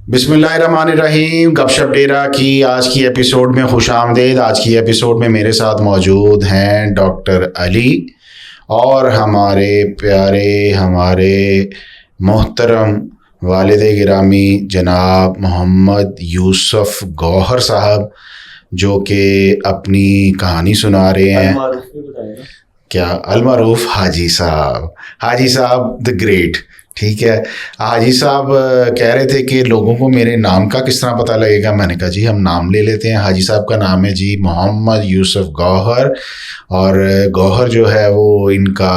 बिस्मिल्लाहिर्रहमानिर्रहीम। गपशप डेरा की आज की एपिसोड में खुशामदीद। आज की एपिसोड में मेरे साथ मौजूद हैं डॉक्टर अली और हमारे प्यारे हमारे मोहतरम वालिद गिरामी जनाब मोहम्मद यूसुफ गौहर साहब, जो कि अपनी कहानी सुना रहे हैं। क्या अलमारूफ हाजी साहब द ग्रेट। ठीक है, हाजी साहब कह रहे थे कि लोगों को मेरे नाम का किस तरह पता लगेगा। मैंने कहा जी हम नाम ले लेते हैं। हाजी साहब का नाम है जी मोहम्मद यूसुफ गौहर, और गौहर जो है वो इनका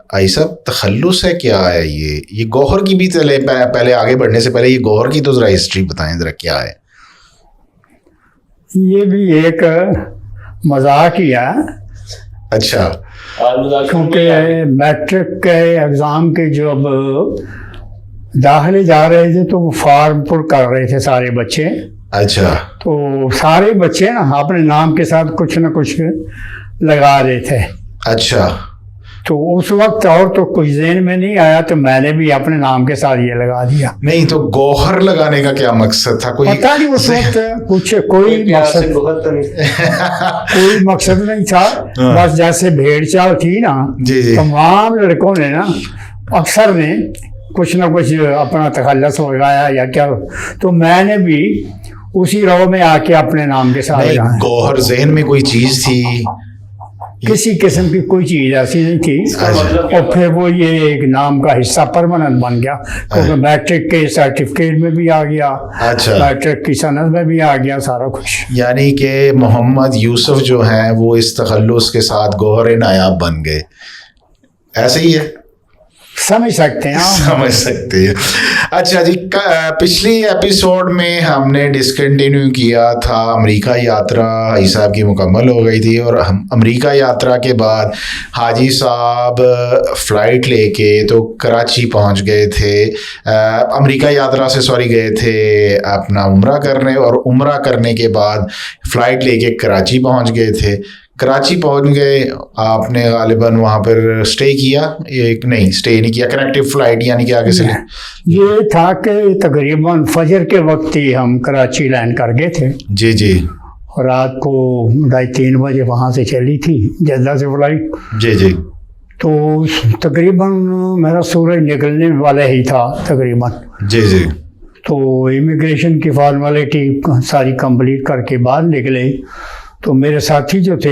आई साहब तखल्लुस है। क्या है ये गौहर की भी पहले आगे बढ़ने से पहले ये गौहर की तो ज़रा हिस्ट्री बताएं ज़रा, क्या है? ये भी एक मजाक ही है। अच्छा, क्योंकि मैट्रिक के एग्ज़ाम के जब दाखिले जा रहे थे तो वो फॉर्म पुर कर रहे थे सारे बच्चे। अच्छा, तो सारे बच्चे ना अपने नाम के साथ कुछ न कुछ लगा रहे थे। अच्छा, तो उस वक्त और तो कुछ ज़हन में नहीं आया, तो मैंने भी अपने नाम के साथ ये लगा दिया। नहीं तो गौहर लगाने का क्या मकसद था? कोई पता नहीं उस वक्त कुछ कोई मकसद नहीं था। बस जैसे भेड़ चाल थी ना, तमाम लड़कों ने ना अक्सर ने कुछ ना कुछ अपना तखल्लुस लगाया या क्या, तो मैंने भी उसी राह में आके अपने नाम के साथ लगाया। गौहर जहन में कोई चीज थी? किसी किस्म की कोई चीज ऐसी नहीं थी। और फिर वो ये एक नाम का हिस्सा परमानेंट बन गया, क्योंकि मैट्रिक के सर्टिफिकेट में भी आ गया। अच्छा, मैट्रिक की सनद में भी आ गया सारा कुछ। यानी कि मोहम्मद यूसुफ जो हैं वो इस तखल्लुस के साथ गौहर नायाब बन गए, ऐसे ही है? समझ सकते हैं आप, समझ सकते हैं। अच्छा जी, पिछली एपिसोड में हमने डिसकंटिन्यू किया था। अमेरिका यात्रा हाजी साहब की मुकम्मल हो गई थी, और हम अमेरिका यात्रा के बाद हाजी साहब फ़्लाइट लेके तो कराची पहुंच गए थे। अमेरिका यात्रा से गए थे अपना उम्रा करने, और उम्रा करने के बाद फ़्लाइट लेके कराची पहुंच गए थे। कराची पहुंच गए, आपने गालिबन वहाँ पर स्टे किया? एक नहीं, स्टे नहीं किया, कनेक्टिव फ़्लाइट यानी कि आगे से ये था कि तकरीबन फजर के वक्त ही हम कराची लैंड कर गए थे। जी जी। और रात को 2:30 बजे वहाँ से चली थी जद्दा से फ़्लाइट। जी जी। तो तकरीबन मेरा सूरज निकलने वाला ही था तकरीबन। जी जी। तो इमिग्रेशन की फॉर्मेलिटी सारी कंप्लीट करके बाहर निकले, तो मेरे साथी जो थे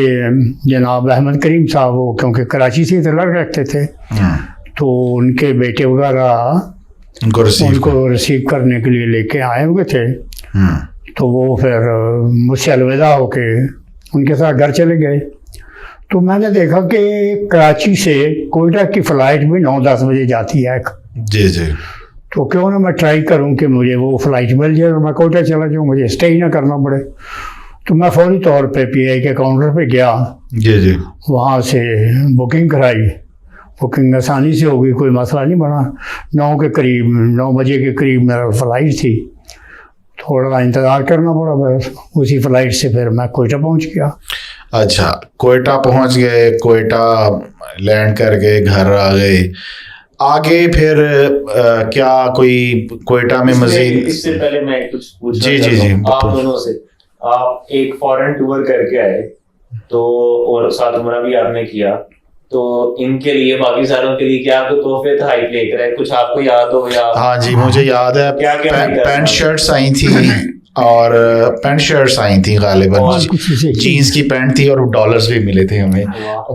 जनाब अहमद करीम साहब, वो क्योंकि कराची से इतला रखते थे, तो उनके बेटे वगैरह उनको रिसीव करने के लिए लेके आए हुए थे। तो वो फिर मुझसे अलविदा होके उनके साथ घर चले गए। तो मैंने देखा कि कराची से कोयटा की फ़्लाइट भी 9-10 बजे जाती है। जी जी। तो क्यों ना मैं ट्राई करूं कि मुझे वो फ़्लाइट मिल जाए और मैं कोयटा चला जाऊँ, मुझे स्टे ही ना करना पड़े। तो मैं फौरी तौर पे पीआई के काउंटर पे गया। जी जी। वहाँ से बुकिंग कराई। बुकिंग आसानी से हो गई, कोई मसला नहीं बना। 9 बजे के करीब मेरा फ़्लाइट थी। थोड़ा इंतज़ार करना पड़ा, बस उसी फ़्लाइट से फिर मैं कोयटा पहुँच गया। अच्छा, कोयटा पहुँच गए, कोयटा लैंड कर गए, घर आ गए। आगे फिर क्या कोई कोयटा में मज़ीद? इससे पहले मैं कुछ पूछना जी जी जी। आप दोनों से, आप एक फॉरेन टूर करके आए तो, और साथ उम्रा भी आपने किया, तो इनके लिए बाकी सारों के लिए क्या आपको तोहफे हाइक लेकर आए? कुछ आपको याद हो या? हाँ जी, मुझे याद है। क्या पैंट शर्ट्स आई थी और पैंट शर्ट्स आई थी गालिबन, जीन्स की पैंट थी, और डॉलर्स भी मिले थे हमें।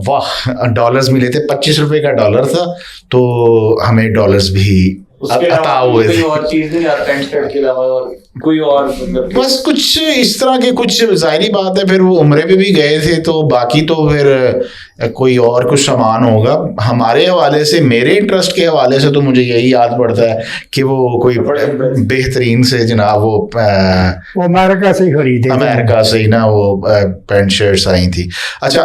वाह, डॉलर्स मिले थे। 25 रुपए का डॉलर था, तो हमें डॉलर्स भी अता हुए थे। और चीज नहीं आता पैंट शर्ट के अलावा और कोई और? बस कुछ इस तरह के, कुछ जाहिर बात है फिर वो उम्रे पे भी गए थे, तो बाकी तो फिर कोई और कुछ सामान होगा। हमारे हवाले से, मेरे इंटरेस्ट के हवाले से तो मुझे यही याद पड़ता है कि वो कोई बेहतरीन से जनाब वो अमेरिका से ही खरीदे, अमेरिका से ही ना वो पैंट शर्ट्स आई थी। अच्छा,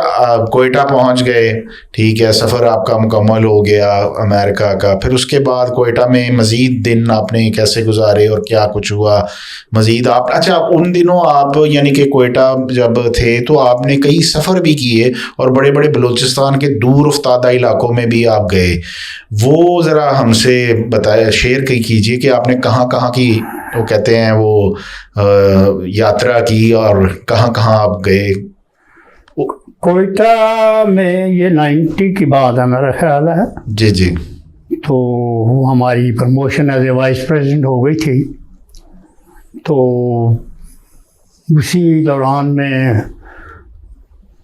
कोयटा पहुंच गए, ठीक है, सफ़र आपका मुकम्मल हो गया अमेरिका का। फिर उसके बाद कोयटा में मज़ीद दिन आपने कैसे गुजारे और क्या कुछ हुआ मज़ीद? आप अच्छा, उन दिनों आप यानी कि कोयटा जब थे तो आपने कई सफ़र भी किए और बड़े बड़े बलूचिस्तान के दूर उफ्तादा इलाकों में भी आप गए। वो ज़रा हमसे बताया, शेयर कीजिए कि आपने कहाँ कहाँ की वो कहते हैं वो यात्रा की और कहाँ कहाँ आप गए? कोयटा में ये 90 की बात है मेरा ख्याल है। जी जी। तो हमारी promotion as a vice president हो गई थी, तो उसी दौरान में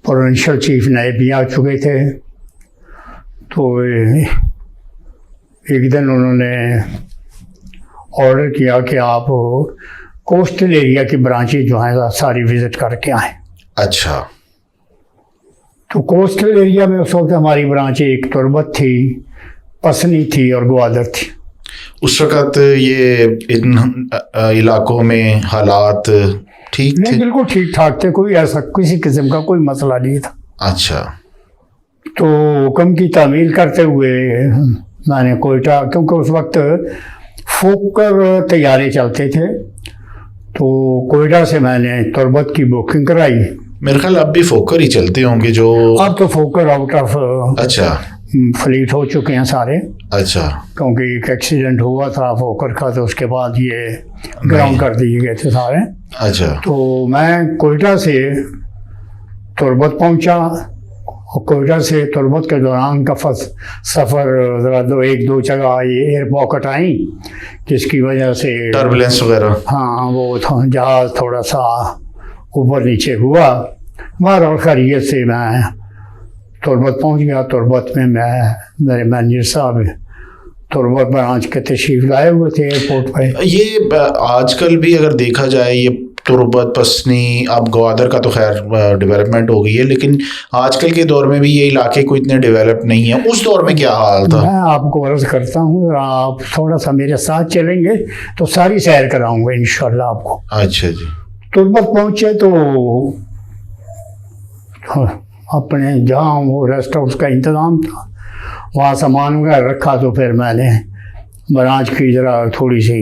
प्रोविंशियल चीफ नए भी आ चुके थे। तो एक दिन उन्होंने ऑर्डर किया कि आप कोस्टल एरिया की ब्रांचेज जो हैं सारी विज़िट करके आएँ। अच्छा। तो कोस्टल एरिया में उस वक्त हमारी ब्रांचें एक तुर्बत थी, पसनी थी और ग्वादर थी। उस वक़्त ये इन इलाकों में हालात ठीक थे? बिल्कुल ठीक ठाक थे, कोई ऐसा किसी किस्म का कोई मसला नहीं था। अच्छा। तो हुक्म की तामील करते हुए मैंने कोयटा, क्योंकि उस वक्त फोकर तैयारे चलते थे, तो कोयटा से मैंने तुर्बत की बुकिंग कराई। मेरे ख्याल अब भी फोकर ही चलते होंगे जो। अब तो फोकर आउट ऑफ अच्छा फ्लीट हो चुके हैं सारे। अच्छा। क्योंकि एक एक्सीडेंट हुआ था फोकर का, तो उसके बाद ये ग्राउंड कर दिए गए थे सारे। अच्छा। तो मैं कोयटा से तुर्बत पहुंचा, और कोयटा से तुर्बत के दौरान का सफ़र ज़रा एक दो जगह एयर पॉकेट आई, जिसकी वजह से टर्बुलेंस वगैरह। हाँ, वो जहाज़ थोड़ा सा ऊपर नीचे हुआ। बहरहाल खैरियत से मैं तुर्बत पहुंच गया। तुर्बत में मेरे मैनेजर साहब तुर्बत ब्रांच के तशरीफ़ लाए हुए थे एयरपोर्ट पे। ये आजकल भी अगर देखा जाए, ये तुर्बत, पसनी, अब ग्वादर का तो खैर डेवलपमेंट हो गई है, लेकिन आजकल के दौर में भी ये इलाके कोई इतने डेवलप नहीं है। उस दौर में क्या हाल था? मैं आपको अर्ज़ करता हूँ, आप थोड़ा सा मेरे साथ चलेंगे तो सारी सैर कराऊंगा इंशाल्लाह आपको। अच्छा जी। तुर्बत पहुँचे तो अपने जहाँ वो रेस्ट हाउस का इंतज़ाम था वहाँ सामान वगैरह रखा। तो फिर मैंने ब्रांच की ज़रा थोड़ी सी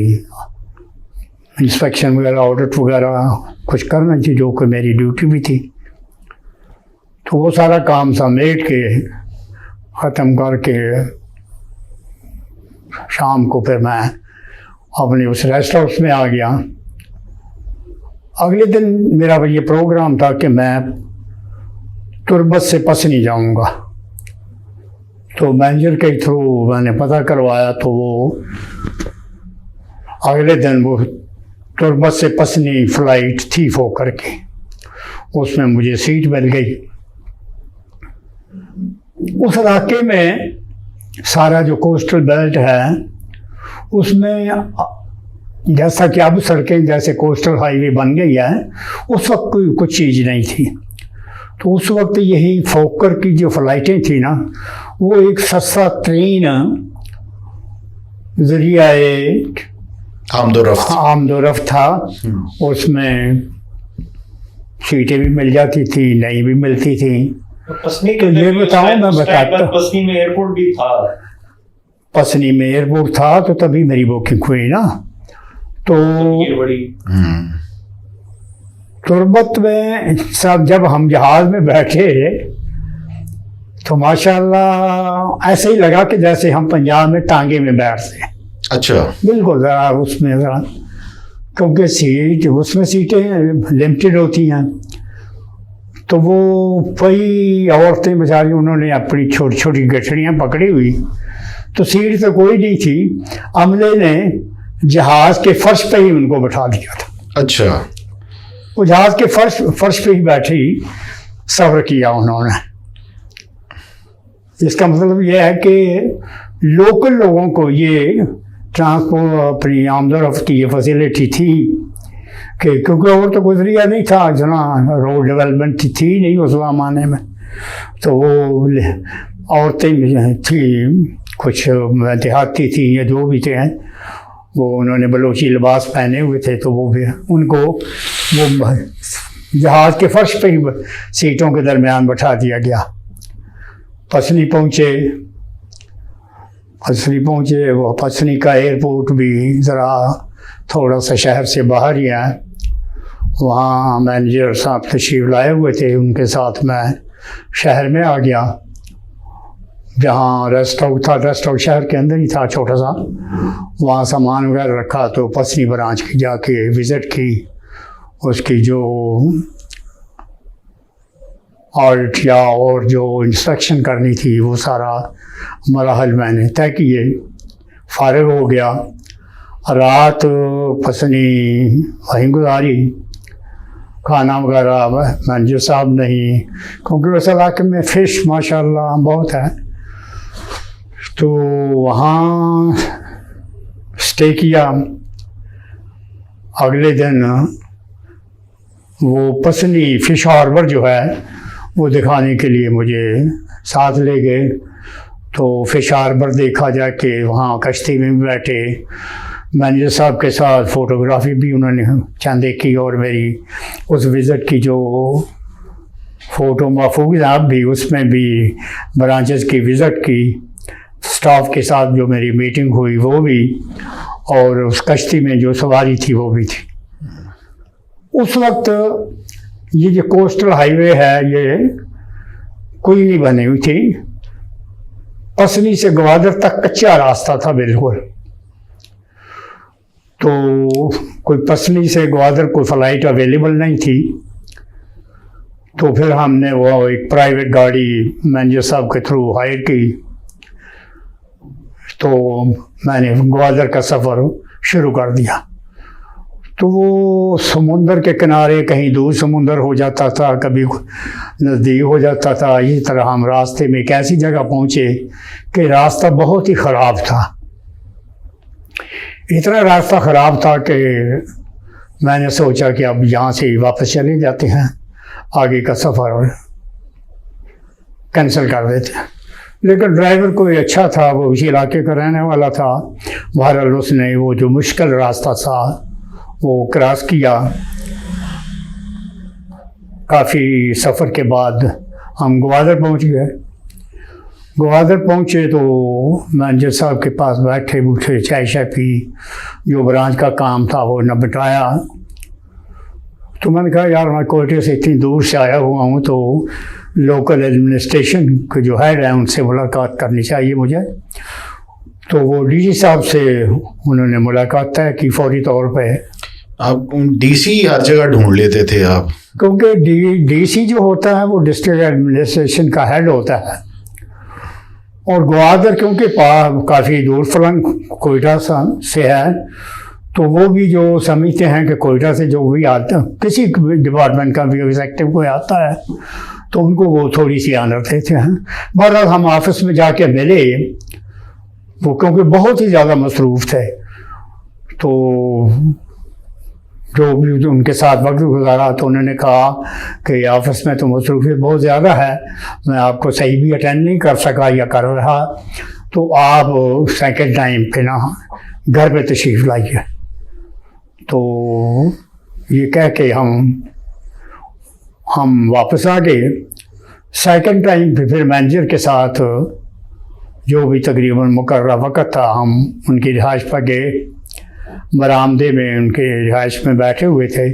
इंस्पेक्शन वगैरह, ऑडिट वगैरह कुछ करना चाहिए, जो कि मेरी ड्यूटी भी थी। तो वो सारा काम समेट के ख़त्म करके शाम को फिर मैं अपने उस रेस्ट हाउस में आ गया। अगले दिन मेरा ये प्रोग्राम था कि मैं तुर्बत से पसनी जाऊंगा। तो मैनेजर के थ्रू मैंने पता करवाया, तो वो अगले दिन वो तुर्बत से पसनी फ़्लाइट थी फोकर की, उसमें मुझे सीट मिल गई। उस इलाके में सारा जो कोस्टल बेल्ट है उसमें, जैसा कि अब सड़कें जैसे कोस्टल हाईवे बन गई है, उस वक्त कोई कुछ चीज़ नहीं थी। तो उस वक्त यही फोकर की जो फ़्लाइटें थी ना, वो एक सस्ता ट्रेन ज़रिया आमदोरफ्त था। उसमें सीटें भी मिल जाती थी, नहीं भी मिलती थी। पसनी तो ये बताओ, मैं बताता। पसनी में एयरपोर्ट भी था। पसनी में एयरपोर्ट था, तो तभी मेरी बुकिंग हुई ना। तो तुर्बत में सब जब हम जहाज़ में बैठे तो माशाल्लाह ऐसे ही लगा कि जैसे हम पंजाब में टांगे में बैठते। अच्छा। बिल्कुल, ज़रा उसमें ज़रा, क्योंकि सीट उसमें सीटें लिमिटेड होती हैं, तो वो कई औरतें बेचारी उन्होंने अपनी छोटी छोटी गठड़ियाँ पकड़ी हुई, तो सीट तो कोई नहीं थी। अमले ने जहाज़ के फर्श पे ही उनको बैठा दिया था। अच्छा। वो जहाज़ के फर्श पे ही बैठे ही सफ़र किया उन्होंने। इसका मतलब यह है कि लोकल लोगों को ये ट्रांसपोर्ट, अपनी आमदोरफ्त की ये फैसिलिटी थी कि, क्योंकि और तो कोई जरिया नहीं था, जना रोड डेवलपमेंट थी नहीं उस ज़माने में। तो वो औरतें थी, कुछ देहाती थी या जो भी थे, वो उन्होंने बलोची लिबास पहने हुए थे, तो वो भी उनको वो जहाज़ के फर्श पे ही सीटों के दरमियान बैठा दिया गया। पसनी पहुँचे। वो पसनी का एयरपोर्ट भी ज़रा थोड़ा सा शहर से बाहर ही है। वहाँ मैनेजर साहब तशरीफ़ लाए हुए थे, उनके साथ मैं शहर में आ गया। जहाँ रेस्ट हाउस था, रेस्ट हाउस शहर के अंदर ही था छोटा सा, वहाँ सामान वगैरह रखा। तो पसनी ब्रांच की जाके विज़िट की, उसकी जो ऑडिट या और जो इंस्पेक्शन करनी थी वो सारा मराहल मैंने तय किए। फारिग हो गया, रात पसनी वहीं गुजारी। खाना वगैरह मैनेजर साहब नहीं, क्योंकि उस इलाके में फ़िश माशाल्लाह बहुत है, तो वहाँ स्टे किया। अगले दिन वो पसनी फ़िश हार्बर जो है वो दिखाने के लिए मुझे साथ ले गए। तो फ़िश हार्बर देखा जाके, वहाँ कश्ती में भी बैठे, मैनेजर साहब के साथ फ़ोटोग्राफी भी उन्होंने चंद की, और मेरी उस विज़िट की जो फ़ोटो महफूज हैं अब भी, उसमें भी ब्रांचेस की विज़िट की, स्टाफ के साथ जो मेरी मीटिंग हुई वो भी, और उस कश्ती में जो सवारी थी वो भी थी। उस वक्त ये जो कोस्टल हाईवे है ये कोई नहीं बनी हुई थी, पसनी से ग्वादर तक कच्चा रास्ता था बिल्कुल। तो कोई पसनी से ग्वादर कोई फ़्लाइट अवेलेबल नहीं थी। तो फिर हमने वो एक प्राइवेट गाड़ी मैनेजर साहब के थ्रू हायर की। तो मैंने ग्वादर का सफ़र शुरू कर दिया। तो वो समुंदर के किनारे, कहीं दूर समुंदर हो जाता था, कभी नज़दीक हो जाता था। इसी तरह हम रास्ते में एक ऐसी जगह पहुँचे कि रास्ता बहुत ही ख़राब था। इतना रास्ता ख़राब था कि मैंने सोचा कि अब यहाँ से वापस चले जाते हैं, आगे का सफ़र कैंसिल कर देते हैं। लेकिन ड्राइवर कोई अच्छा था, वो उसी इलाके का रहने वाला था। बहरहाल उसने वो जो मुश्किल रास्ता था वो क्रॉस किया। काफ़ी सफ़र के बाद हम ग्वादर पहुंच गए। ग्वादर पहुंचे तो मैनेजर साहब के पास बैठे बूठे, चाय शाय पी, जो ब्रांच का काम था वो निपटाया। तो मैंने कहा यार मैं कोयटे से इतनी दूर से आया हुआ हूँ, तो लोकल एडमिनिस्ट्रेशन के जो हेड हैं उनसे मुलाकात करनी चाहिए मुझे। तो वो डीसी साहब से उन्होंने मुलाकात तय की फौरी तौर पे। आप डीसी हर जगह ढूंढ लेते थे आप? क्योंकि डीसी जो होता है वो डिस्ट्रिक्ट एडमिनिस्ट्रेशन का हेड होता है, और ग्वादर क्योंकि काफ़ी दूर फलंग कोयटा से है, तो वो भी जो समझते हैं कि कोयटा से जो भी आता, किसी डिपार्टमेंट का भी एग्जेक्टिव कोई आता है तो उनको वो थोड़ी सी आनर देते हैं। बहरहाल हम ऑफिस में जाके मिले, वो क्योंकि बहुत ही ज़्यादा मसरूफ़ थे, तो जो भी उनके साथ वक्त गुजारा तो उन्होंने कहा कि ऑफिस में तो मसरूफियत बहुत ज़्यादा है, मैं आपको सही भी अटेंड नहीं कर सका या कर रहा, तो आप सेकंड टाइम पे ना घर पे तशरीफ़ लाइए। तो ये कह के हम वापस आ गए। सेकंड टाइम पे फिर मैनेजर के साथ जो भी तकरीबन मुकर्रर वक़्त था, हम उनकी रिहाइश पर गए। बरामदे में उनके रिहाइश में बैठे हुए थे,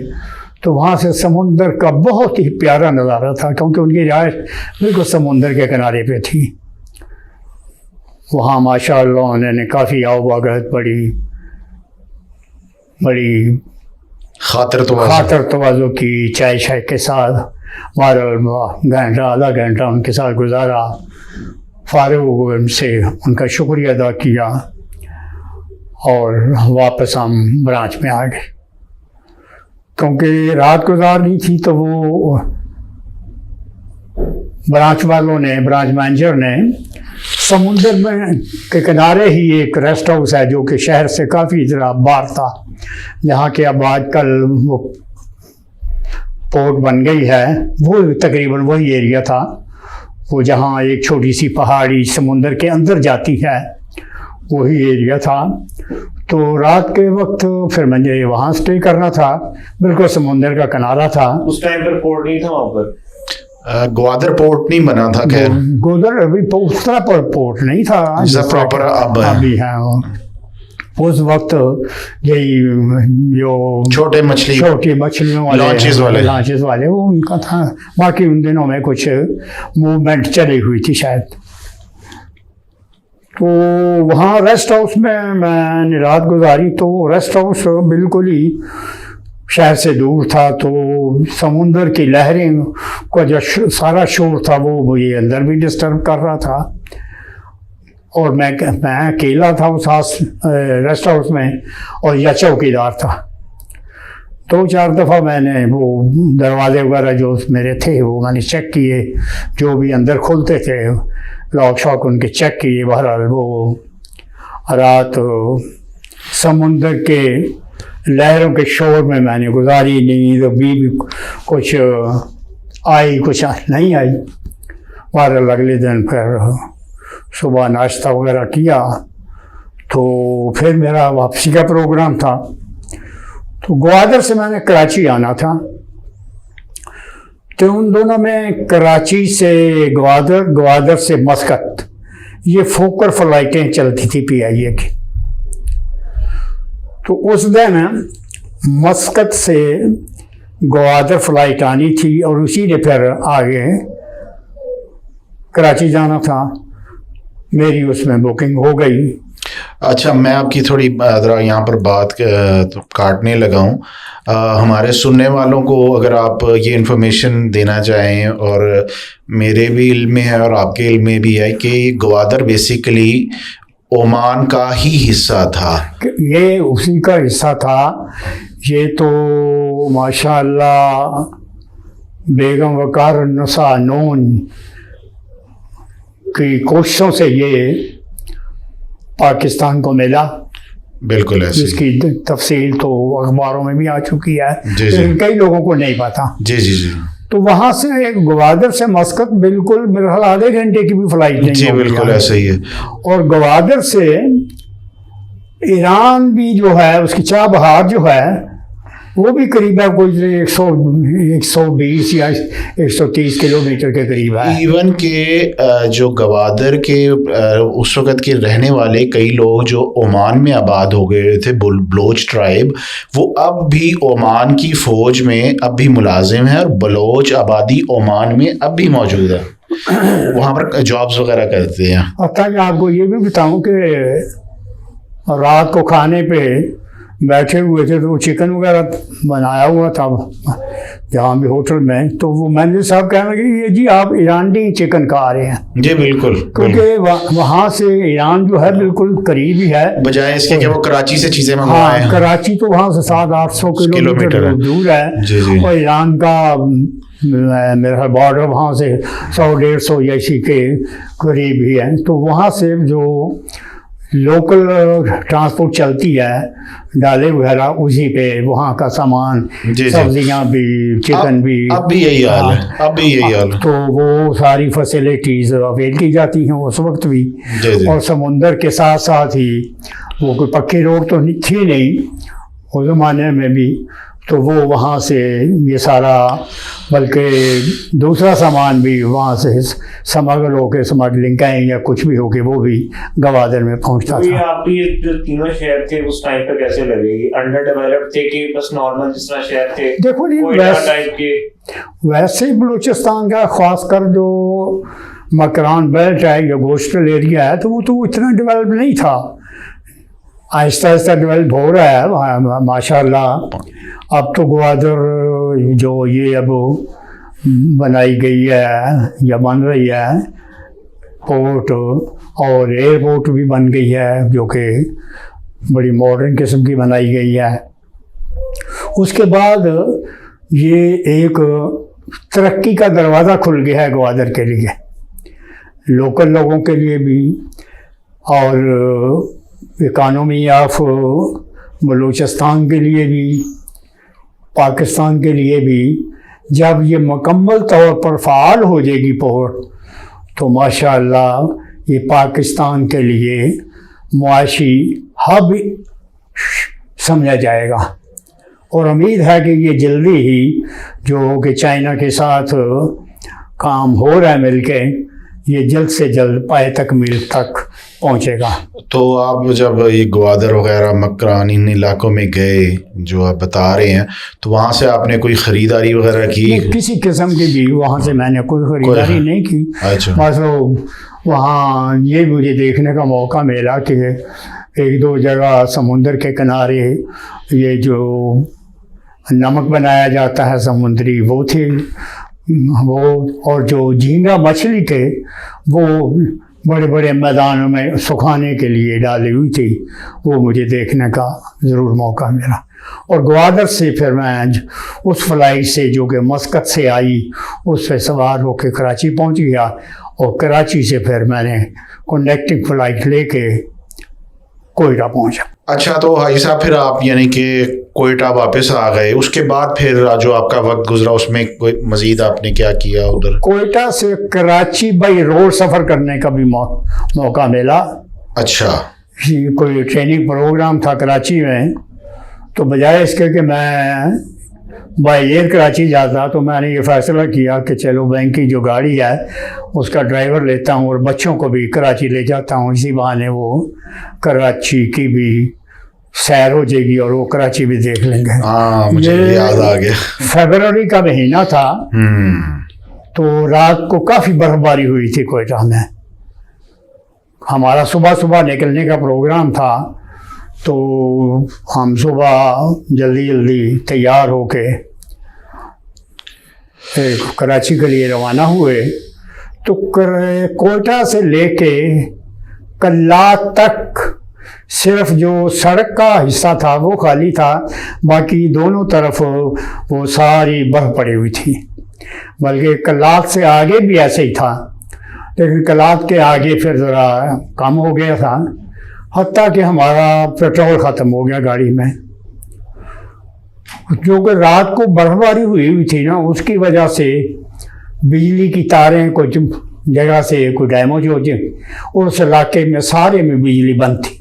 तो वहाँ से समुंदर का बहुत ही प्यारा नज़ारा था, क्योंकि उनकी रिहाइश बिल्कुल समुंदर के किनारे पे थी। वहाँ माशाअल्लाह उन्होंने काफ़ी आवभगत, बड़ी खातर तवाज़ो की, चाय शाय के साथ 12 घंटा आधा घंटा उनके साथ गुजारा। फारिग हुए उनसे उनका शुक्रिया अदा किया और वापस हम ब्रांच में आ गए। क्योंकि रात गुजारनी थी तो वो ब्रांच वालों ने, ब्रांच मैनेजर ने समुंदर में के किनारे ही एक रेस्ट हाउस है जो कि शहर से काफ़ी ज़रा बाहर था, जहाँ के अब आजकल वो पोर्ट बन गई है, वो तकरीबन वही एरिया था, वो जहाँ एक छोटी सी पहाड़ी समुंदर के अंदर जाती है, वही एरिया था। तो रात के वक्त फिर मुझे वहाँ स्टे करना था, बिल्कुल समुंदर का किनारा था। उस टाइम पर पोर्ट नहीं था वहाँ पर? ग्वादर पोर्ट नहीं बना था। खैर ग्वादर अभी उस तरह पर पोर्ट नहीं था प्रॉपर अभी है। उस वक्त यही जो छोटी मछलियों वाले लॉन्चेस वाले वो उनका था। बाकी उन दिनों में कुछ मूवमेंट चली हुई थी शायद। तो वहाँ रेस्ट हाउस में मैंने रात गुजारी। तो रेस्ट हाउस बिल्कुल ही शहर से दूर था, तो समुंदर की लहरें का जो सारा शोर था वो मुझे अंदर भी डिस्टर्ब कर रहा था। और मैं अकेला था उस रेस्ट हाउस में, और यह चौकीदार था। 2-4 दफ़ा मैंने वो दरवाजे वगैरह जो मेरे थे वो मैंने चेक किए, जो भी अंदर खुलते थे लॉक शॉक उनके चेक किए। बहरहाल वो रात समुंदर के लहरों के शोर में मैंने गुजारी। नींद भी कुछ आई कुछ नहीं आई। बहरहाल अगले दिन फिर सुबह नाश्ता वगैरह किया, तो फिर मेरा वापसी का प्रोग्राम था। तो ग्वादर से मैंने कराची आना था, तो उन दोनों में कराची से ग्वादर, ग्वादर से मस्कत, ये फोकर फ्लाइटें चलती थी PIA की। तो उस दिन मस्कत से ग्वादर फ्लाइट आनी थी और उसी ने फिर आगे कराची जाना था। मेरी उसमें बुकिंग हो गई। अच्छा, मैं आपकी थोड़ी ज़रा यहाँ पर बात तो काटने लगा हूँ। हमारे सुनने वालों को अगर आप ये इन्फॉर्मेशन देना चाहें, और मेरे भी इल्म में है और आपके इल्म में भी है कि ग्वादर बेसिकली ओमान का ही हिस्सा था। ये उसी का हिस्सा था। ये तो माशाअल्लाह बेगम वकार नसा नून की कोशिशों से ये पाकिस्तान को मिला। बिल्कुल ऐसे। इसकी तफसील तो अखबारों में भी आ चुकी है, लेकिन कई लोगों को नहीं पता। जी जी जी। तो वहाँ से ग्वादर से मस्कत बिल्कुल मेरे ख्याल आधे घंटे की भी फ्लाइट नहीं। जी बिल्कुल ऐसा ही है। और ग्वादर से ईरान भी जो है, उसकी चाबहार जो है वो भी करीब है, कोई 120 या 130 किलोमीटर के करीब है। इवन के जो ग्वादर के उस वक़्त के रहने वाले कई लोग जो ओमान में आबाद हो गए थे, बलोच ट्राइब, वो अब भी ओमान की फ़ौज में अब भी मुलाजिम है, और बलोच आबादी ओमान में अब भी मौजूद है, वहाँ पर जॉब्स वगैरह करते हैं। अच्छा, मैं आपको ये भी बताऊँ कि रात को खाने पे बैठे हुए थे, तो वो चिकन वगैरह बनाया हुआ था जहाँ भी होटल में। तो वो मैनेजर साहब कहने लगे, ये जी आप ईरानी चिकन खा रहे हैं। जी बिल्कुल, क्योंकि वहाँ से ईरान जो है बिल्कुल करीब ही है, बजाय इसके कि वो कराची से चीज़ें मंगवाएं। हाँ, कराची तो वहाँ से 700-800 किलोमीटर दूर है। जी जी। और ईरान का मेरा बॉर्डर वहाँ से 100-150 या इसी के करीब ही है। तो वहाँ से जो लोकल ट्रांसपोर्ट चलती है, डाले वगैरह, उसी पे वहाँ का सामान, सब्जियाँ भी, चिकन भी, अब भी यही हाल है, अब भी यही हाल है। तो वो सारी फैसिलिटीज़ अवेल की जाती हैं उस वक्त भी। और समुंदर के साथ साथ ही वो कोई पक्की रोड तो थी नहीं उस ज़माने में भी, तो वो वहाँ से ये सारा, बल्कि दूसरा सामान भी वहाँ से स्मगल होके, स्मगलिंग कहें या कुछ भी होके, वो भी ग्वादर में पहुँचता था। आपको ये जो तीनों शहर थे उस टाइम पे कैसे लगे? अंडर डेवलप्ड थे कि बस नॉर्मल जिस तरह शहर थे? देखो जी, वैसे बलूचिस्तान का खासकर जो मकरान बेल्ट है या कोस्टल एरिया है, तो वो तो इतना डेवलप नहीं था। आहिस्ता आहिस्ता डेवलप हो रहा है माशाल्लाह। अब तो ग्वादर जो ये अब बनाई गई है या बन रही है पोर्ट, और एयरपोर्ट भी बन गई है जो कि बड़ी मॉडर्न किस्म की बनाई गई है। उसके बाद ये एक तरक्की का दरवाज़ा खुल गया है ग्वादर के लिए, लोकल लोगों के लिए भी, और इकानमी ऑफ बलूचिस्तान के लिए भी, पाकिस्तान के लिए भी। जब ये मुकम्मल तौर पर फ़ाल हो जाएगी पोर्ट, तो माशाअल्लाह ये पाकिस्तान के लिए मुआशी हब समझा जाएगा। और उम्मीद है कि ये जल्दी ही जो कि चाइना के साथ काम हो रहा है मिलके, ये जल्द से जल्द पाए तकमील तक पहुंचेगा। तो आप जब ये ग्वादर वगैरह, मकरान, इन इलाकों में गए जो आप बता रहे हैं, तो वहाँ से आपने कोई ख़रीदारी वगैरह की? किसी किस्म की भी वहाँ से मैंने कोई ख़रीदारी नहीं की। अच्छा। बस वो वहाँ ये मुझे देखने का मौका मिला कि एक दो जगह समुंदर के किनारे ये जो नमक बनाया जाता है समुद्री वो थे, वो और जो झींगा मछली थे वो बड़े बड़े मैदानों में सुखाने के लिए डाली हुई थी, वो मुझे देखने का ज़रूर मौका मिला। और ग्वादर से फिर मैं उस फ्लाइट से जो कि मस्कत से आई उस पर सवार होकर कराची पहुंच गया, और कराची से फिर मैंने कनेक्टिंग फ़्लाइट लेके कोयटा पहुंचा। अच्छा, तो हाजी साहब फिर आप यानी कि कोयटा वापस आ गए, उसके बाद फिर जो आपका वक्त गुजरा उसमें कोई मजीद आपने क्या किया उधर? कोयटा से कराची बाई रोड सफ़र करने का भी मौका मिला। अच्छा। कोई ट्रेनिंग प्रोग्राम था कराची में, तो बजाय इसके कि मैं बाई एयर कराची जाता तो मैंने ये फ़ैसला किया कि चलो बैंक की जो गाड़ी है उसका ड्राइवर लेता हूँ और बच्चों को भी कराची ले जाता हूँ, इसी बहाने वो कराची की भी सैर हो जाएगी और वो कराची भी देख लेंगे। हाँ, मुझे याद आ गया। फरवरी का महीना था, तो रात को काफ़ी बर्फबारी हुई थी कोयटा में। हमारा सुबह सुबह निकलने का प्रोग्राम था, तो हम सुबह जल्दी जल्दी तैयार होके कराची के लिए रवाना हुए। तो कोयटा से लेके कल्लात तक सिर्फ जो सड़क का हिस्सा था वो खाली था, बाकी दोनों तरफ वो सारी बर्फ़ पड़ी हुई थी। बल्कि कल्लात से आगे भी ऐसे ही था, लेकिन कल्लात के आगे फिर ज़रा कम हो गया था, हत्ता कि हमारा पेट्रोल ख़त्म हो गया गाड़ी में। जो कि रात को बर्फबारी हुई थी ना, उसकी वजह से बिजली की तारें कुछ जगह से कोई डैमेज हो जाए, उस इलाके में सारे में बिजली बंद थी।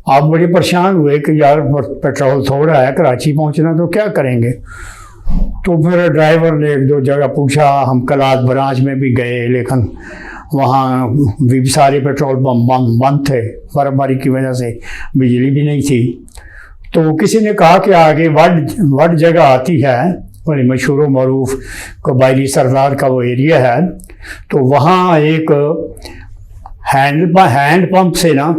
आप बड़े परेशान हुए कि यार पेट्रोल थोड़ा है, कराची पहुंचना तो क्या करेंगे। तो फिर ड्राइवर ने एक दो जगह पूछा, हम कलात ब्रांच में भी गए, लेकिन वहाँ भी सारे पेट्रोल पंप बंद थे, बर्फबारी की वजह से बिजली भी नहीं थी। तो किसी ने कहा कि आगे वड जगह आती है, बड़ी मशहूर मरूफ कबायली सरदार का वो एरिया है, तो वहाँ एक हैंड पंप से ना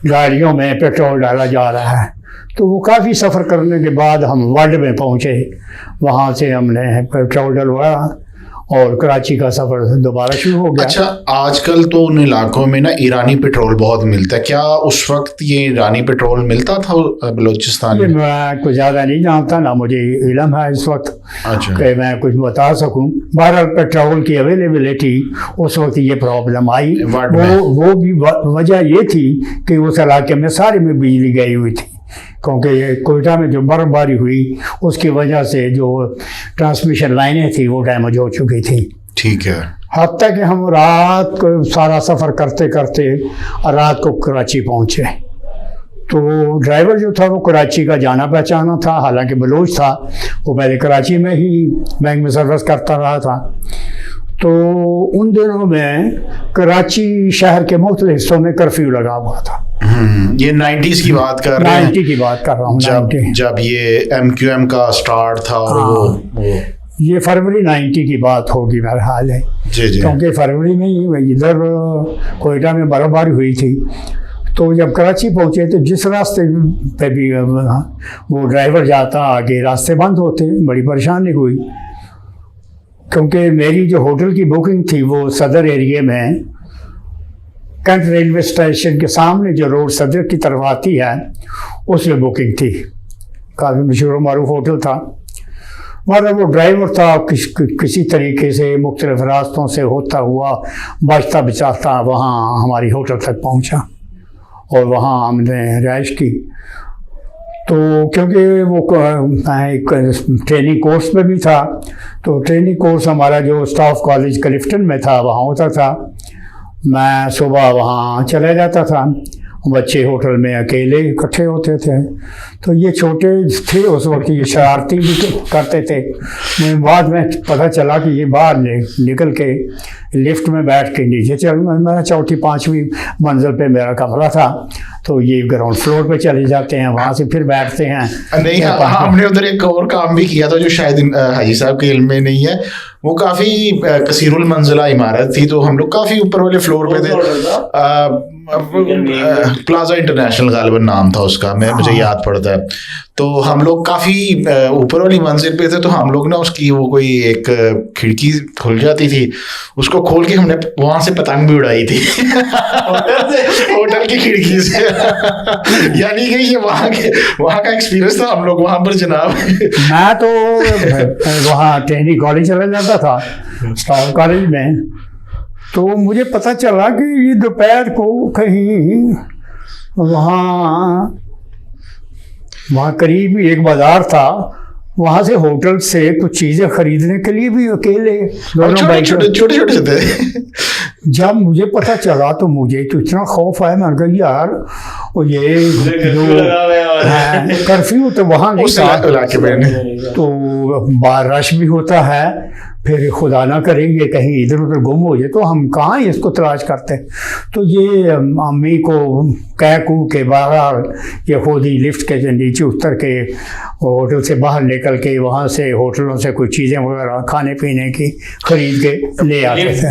गाड़ियों में पेट्रोल डाला जा रहा है। तो वो काफ़ी सफ़र करने के बाद हम वड में पहुँचे, वहाँ से हमने पेट्रोल डलवाया और कराची का सफ़र दोबारा शुरू हो गया। अच्छा, आजकल तो उन इलाकों में ना ईरानी पेट्रोल बहुत मिलता है, क्या उस वक्त ये ईरानी पेट्रोल मिलता था बलूचिस्तान में? मैं कुछ ज़्यादा नहीं जानता, ना मुझे इल्म है इस वक्त कि मैं कुछ बता सकूं। बहरहाल पेट्रोल की अवेलेबिलिटी उस वक्त ये प्रॉब्लम आई, वो भी वजह ये थी कि उस इलाके में सारे में बिजली गई हुई थी, क्योंकि कोयटा में जो बर्फबारी हुई उसकी वजह से जो ट्रांसमिशन लाइनें थी वो डैमेज हो चुकी थी। ठीक है। हत्ता कि हम रात को सारा सफ़र करते करते रात को कराची पहुँचे। तो ड्राइवर जो था वो कराची का जाना पहचाना था, हालांकि बलोच था, वो पहले कराची में ही बैंक में सर्विस करता रहा था। तो उन दिनों में कराची शहर के मुख्तलिफ हिस्सों में कर्फ्यू लगा हुआ था। ये 90s की बात कर रहे हैं? 90 की बात कर रहा हूँ। जब ये MQM का स्टार्ट था और वो ये फरवरी 90 की बात होगी मेरा हाल है। जी जी। क्योंकि फरवरी में ही इधर कोयटा में बर्फबारी हुई थी। तो जब कराची पहुँचे तो जिस रास्ते पे भी वो ड्राइवर जाता, आगे रास्ते बंद होते, बड़ी परेशानी हुई। क्योंकि मेरी जो होटल की बुकिंग थी वो सदर एरिया में कैंट रेलवे स्टेशन के सामने जो रोड सदर की तरफ आती है उसमें बुकिंग थी, काफ़ी मशहूर मारूफ होटल था। मतलब वो ड्राइवर था किसी तरीके से मुख्तलिफ रास्तों से होता हुआ बचता बचाता वहाँ हमारी होटल तक पहुँचा और वहाँ हमने रिहाइश की। तो क्योंकि वो एक ट्रेनिंग कोर्स में भी था, तो ट्रेनिंग कोर्स हमारा जो स्टाफ कॉलेज क्लिफ्टन में था वहाँ होता था। मैं सुबह वहाँ चला जाता था बच्चे होटल में अकेले इकट्ठे होते थे। तो ये छोटे थे उस वक्त, ये शरारती भी करते थे। मुझे बाद में पता चला कि ये बाहर निकल के लिफ्ट में बैठ के नीचे चल, मेरा चौथी पाँचवीं मंजिल पे मेरा कमरा था, तो ये ग्राउंड फ्लोर पे चले जाते हैं, वहाँ से फिर बैठते हैं। नहीं, हमने उधर एक और काम भी किया था जो शायद हाजी साहब के इल्म में नहीं है। वो काफ़ी कसीरुल मंजिला इमारत थी, तो हम लोग काफ़ी ऊपर वाले फ्लोर पे थे। प्लाजा इंटरनेशनल गालिबन नाम था उसका, मुझे याद पड़ता है। तो हम लोग काफ़ी ऊपर वाली मंजिल पे थे, तो हम लोग ना उसकी वो कोई एक खिड़की खुल जाती थी, उसको खोल के हमने वहाँ से पतंग भी उड़ाई थी होटल की खिड़की से यानी कि ये वहाँ का एक्सपीरियंस था हम लोग वहाँ पर जनाब। मैं तो वहाँ ट्रेनिंग कॉलेज चला जाता था, स्टाफ कॉलेज में। तो मुझे पता चला कि ये दोपहर को कहीं वहाँ करीब एक बाजार था, वहाँ से होटल से कुछ चीज़ें खरीदने के लिए भी अकेले दोनों भाई छोटे थे। जब मुझे पता चला तो मुझे तो इतना खौफ आया, मैंने कहा यार और ये जो कर्फ्यू तो वहाँ नहीं था, तो बाहर रश भी होता है, फिर खुदा ना करेंगे कहीं इधर उधर गुम हो जाए तो हम कहाँ इसको तलाश करते। तो ये अम्मी को कह कू के बाहर ये खुद ही लिफ्ट के नीचे उतर के होटल से बाहर निकल के वहाँ से होटलों से कुछ चीज़ें वगैरह खाने पीने की खरीद के ले आते थे।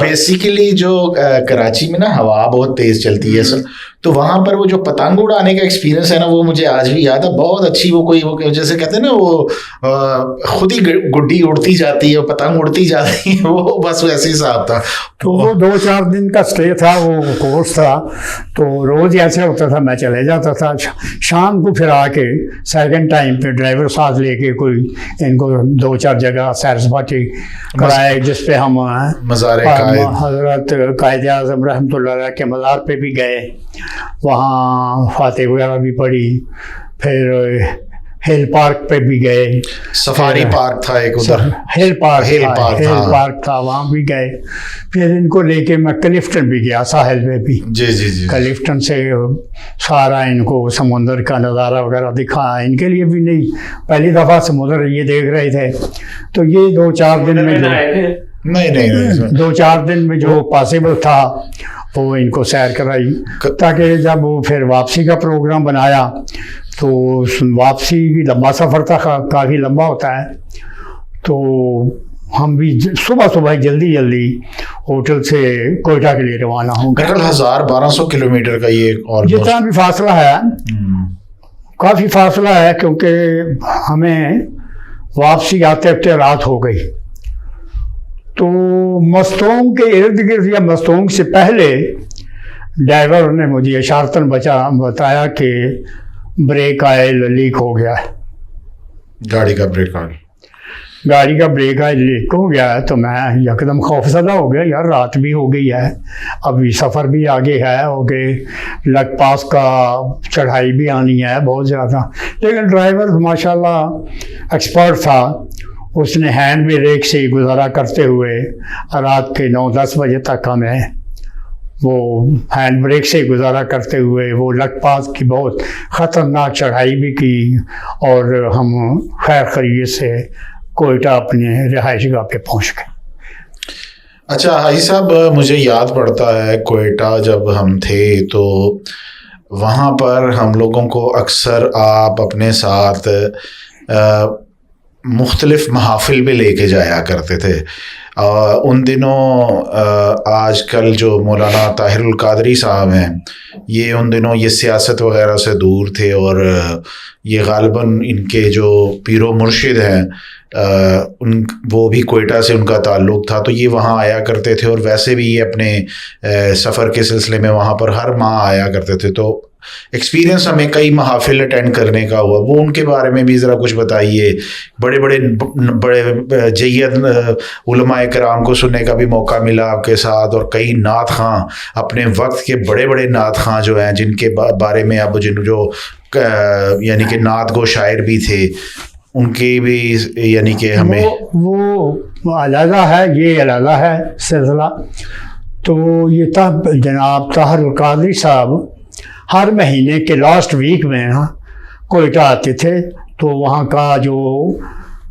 बेसिकली जो कराची में ना हवा बहुत तेज़ चलती है सर, तो वहाँ पर वो जो पतंग उड़ाने का एक्सपीरियंस है ना, वो मुझे आज भी याद है। बहुत अच्छी वो जैसे कहते हैं ना, वो खुद ही गुड्डी उड़ती जाती है, पतंग उड़ती जाती है, वो बस वैसे ही हिसाब था। तो वो 2-4 दिन का स्टे था, वो कोर्स था, तो रोज़ ऐसे होता था, मैं चले जाता था। शाम को फिर आके सेकंड टाइम पे ड्राइवर साथ लेके कोई इनको 2-4 जगह सैर सपाटी कराए, जिसपे हम हज़रत कायद आज़म रहमतुल्लाह अलैह के मज़ार पे भी गए, वहाँ फातिह वगैरह भी पढ़ी, फिर हिल पार्क पे भी गए, सफारी पार्क था एक उधर, हिल पार्क था वहाँ भी गए। फिर इनको लेके मैं क्लिफ्टन भी गया, साहिल पे भी। जी। क्लिफ्टन से सारा इनको समुंदर का नज़ारा वगैरह दिखाया। इनके लिए भी नहीं, पहली दफ़ा समुंदर ये देख रहे थे, तो ये 2-4 दिन में जो नहीं 2-4 दिन में जो पॉसिबल था वो इनको सैर कराई, ताकि जब वो फिर वापसी का प्रोग्राम बनाया तो वापसी भी लंबा सफ़र था, काफ़ी लंबा होता है। तो हम भी सुबह जल्दी होटल से कोयटा के लिए रवाना हो गए। 1200 किलोमीटर का ये, और जितना भी फासला है काफ़ी फासला है, क्योंकि हमें वापसी आते रात हो गई। तो मस्तोंग के इर्द गिर्द या मस्तोंग से पहले ड्राइवर ने मुझे इशारतन बताया कि ब्रेक ऑयल लीक हो गया है, गाड़ी का ब्रेक ऑयल लीक हो गया है। तो मैं यकदम खौफजदा हो गया, यार रात भी हो गई है, अभी सफ़र भी आगे है, आगे लग पास का चढ़ाई भी आनी है बहुत ज़्यादा। लेकिन ड्राइवर माशाल्लाह एक्सपर्ट था, उसने हैंड ब्रेक से गुजारा करते हुए रात के 9-10 बजे तक हमें वो हैंड ब्रेक से गुजारा करते हुए वो लखपास की बहुत ख़तरनाक चढ़ाई भी की, और हम खैर खैरियत से कोयटा अपने रिहाइश गाह पे पहुँच गए। अच्छा हाजी साहब, मुझे याद पड़ता है कोयटा जब हम थे तो वहाँ पर हम लोगों को अक्सर आप अपने साथ मुख्तलिफ महाफिल में लेके जाया करते थे। उन दिनों आजकल जो मौलाना ताहिरुल कादरी साहब हैं, ये उन दिनों ये सियासत वगैरह से दूर थे, और ये गालिबन इनके जो पीरो मुर्शिद हैं वो भी कोयटा से उनका ताल्लुक़ था, तो ये वहाँ आया करते थे। और वैसे भी ये अपने सफ़र के सिलसिले में वहाँ पर हर माह आया करते थे। तो एक्सपीरियंस हमें कई महाफिल अटेंड करने का हुआ, वो उनके बारे में भी ज़रा कुछ बताइए। बड़े जय्यद उलमाए कराम को सुनने का भी मौका मिला आपके साथ, और कई नात खां, अपने वक्त के बड़े नात खां जो हैं, जिनके बारे में अब जो यानी कि नात गो शायर भी थे, उनके भी यानी कि हमें वो अलग है, ये अलग है सिलसिला। तो तो ये तब जनाब ताहिरुल कादरी साहब हर महीने के लास्ट वीक में ना कोयटा आते थे। तो वहाँ का जो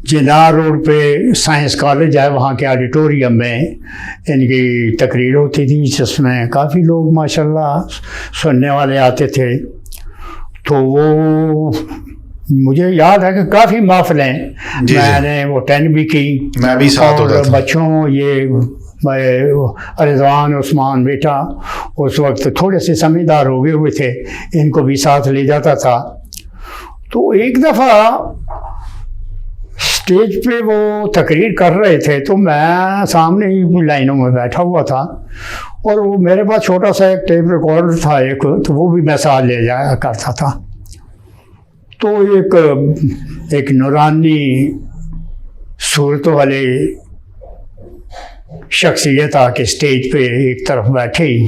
जिनार रोड पे साइंस कॉलेज है, वहाँ के ऑडिटोरियम में इनकी तकरीर होती थी, जिसमें काफ़ी लोग माशाल्लाह सुनने वाले आते थे। तो वो मुझे याद है कि काफ़ी महफिलें मैंने वो अटेंड भी की। मैं भी साथ होता था। बच्चों ये रिजवान उस्मान बेटा उस वक्त थोड़े से समझदार हो गए हुए थे, इनको भी साथ ले जाता था। तो एक दफ़ा स्टेज पे वो तकरीर कर रहे थे, तो मैं सामने ही लाइनों में बैठा हुआ था, और वो मेरे पास छोटा सा एक टेप रिकॉर्डर था एक, तो वो भी मैं साथ ले जाया करता था। तो एक नूरानी सूरत वाले शख्सियत आके स्टेज पे एक तरफ बैठे ही,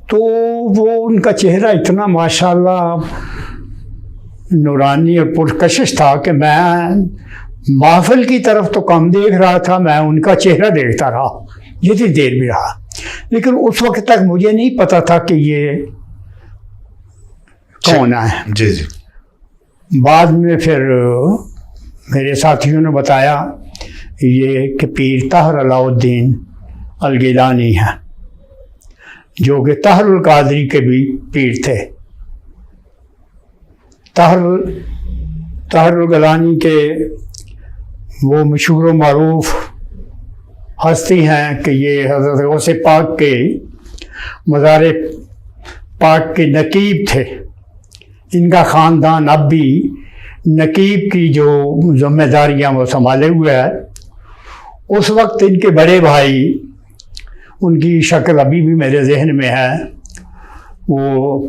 तो वो उनका चेहरा इतना माशाल्लाह नूरानी और पुरकशिश था कि मैं महफिल की तरफ तो कम देख रहा था, मैं उनका चेहरा देखता रहा जितनी देर भी रहा। लेकिन उस वक्त तक मुझे नहीं पता था कि ये कौन है। जी जी। बाद में फिर मेरे साथियों ने बताया ये कि पीर ताहिर अलाउद्दीन अलगिलानी है, जो कि ताहिरुल कादरी के भी पीर थे। ताहिरुल गिलानी के वो मशहूर व मारूफ हस्ती हैं कि ये हज़रत गौसे पाक के मज़ार पाक के नकीब थे। इनका ख़ानदान अब भी नकीब की जो ज़िम्मेदारियाँ वो संभाले हुए है। उस वक्त इनके बड़े भाई, उनकी शक्ल अभी भी मेरे जहन में है, वो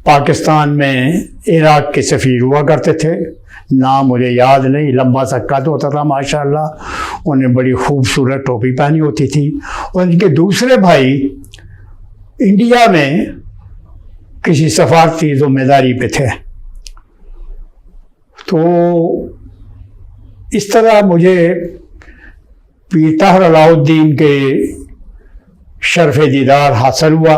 पाकिस्तान में इराक़ के सफ़ीर हुआ करते थे। नाम मुझे याद नहीं, लंबा सा कद होता था माशाल्लाह, उन्हें बड़ी खूबसूरत टोपी पहनी होती थी। और इनके दूसरे भाई इंडिया में किसी सफारती ज़िम्मेदारी पे थे। तो इस तरह मुझे पीर ताहिर अलाउद्दीन के शर्फ़ दीदार हासिल हुआ।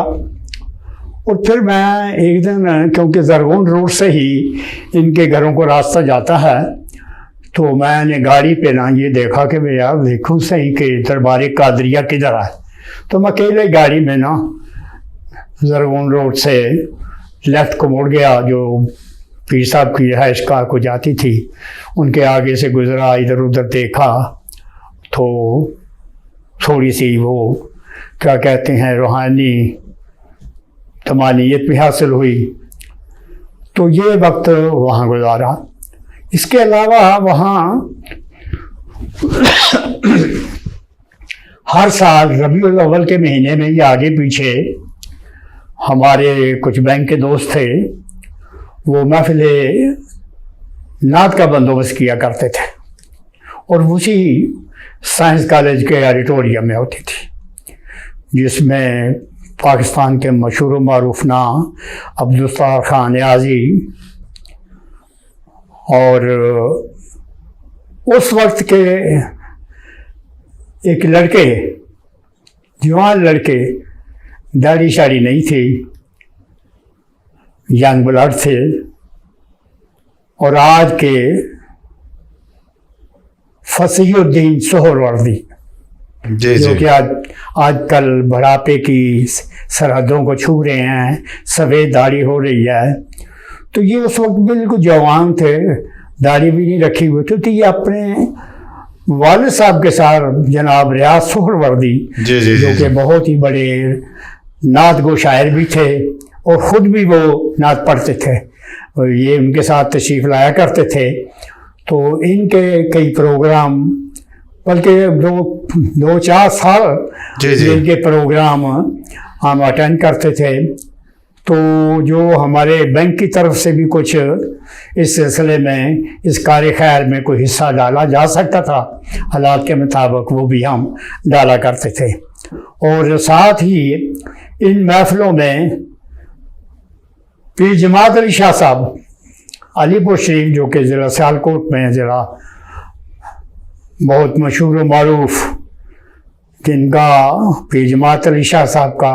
और फिर मैं एक दिन, क्योंकि ज़रगोन रोड से ही इनके घरों को रास्ता जाता है, तो मैंने गाड़ी पे ना ये देखा कि मैं यार देखूँ सही कि दरबार कादरिया किधर है। तो मैं अकेले गाड़ी में ना ज़रगोन रोड से लेफ़्ट को मुड़ गया, जो पीर साहब की रिहाइश गाह को जाती थी, उनके आगे से गुज़रा, इधर उधर देखा, तो थोड़ी सी वो क्या कहते हैं रूहानी तमानियत भी हासिल हुई। तो ये वक्त वहाँ गुजारा। इसके अलावा वहाँ हर साल रबीउल अव्वल के महीने में ये आगे पीछे हमारे कुछ बैंक के दोस्त थे, वो महफिल नात का बंदोबस्त किया करते थे, और उसी साइंस कॉलेज के ऑडिटोरियम में होती थी, जिसमें पाकिस्तान के मशहूर मारूफ ना अब्दुल खान न्याजी और उस वक्त के एक लड़के, जवान लड़के, दाढ़ी शाड़ी नहीं थी, यंग ब्लड थे, और आज के फसीहुद्दीन सोहरवर्दी, जो कि आजकल बढ़ापे की सरहदों को छू रहे हैं, सफ़ेद दाढ़ी हो रही है। तो ये उस वक्त बिल्कुल जवान थे, दाढ़ी भी नहीं रखी हुई थी। तो ये अपने वालिद साहब के साथ जनाब रियाज सोहरवर्दी, जो कि बहुत ही बड़े नात गो शायर भी थे और ख़ुद भी वो नात पढ़ते थे, और ये उनके साथ तशरीफ़ लाया करते थे। तो इनके कई प्रोग्राम, बल्कि दो चार साल इनके प्रोग्राम हम अटेंड करते थे। तो जो हमारे बैंक की तरफ से भी कुछ इस सिलसिले में, इस कार्य खैर में कोई हिस्सा डाला जा सकता था हालात के मुताबिक, वो भी हम डाला करते थे। और साथ ही इन महफिलों में पीर जमात अली शाह साहब अलीपुर शरीफ, जो कि ज़िला सियालकोट में ज़िला बहुत मशहूर व मारूफ जिनका पीर जमात अली शाह साहब का,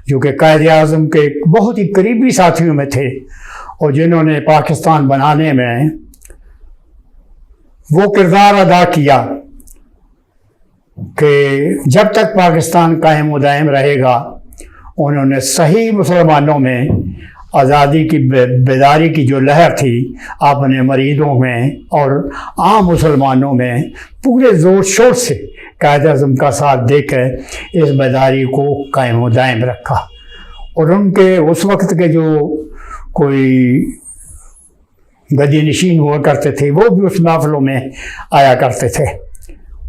जो कि कायद आज़म के बहुत ही करीबी साथियों में थे और जिन्होंने पाकिस्तान बनाने में वो किरदार अदा किया कि जब तक पाकिस्तान कायम व दायम रहेगा, उन्होंने सही मुसलमानों में आज़ादी की बेदारी की जो लहर थी अपने मरीदों में और आम मुसलमानों में पूरे ज़ोर शोर से कायद आज़म का साथ देकर इस बेदारी को कायम व दायम रखा। और उनके उस वक्त के जो कोई गदी नशीन हुआ करते थे वो भी उस महफिलों में आया करते थे।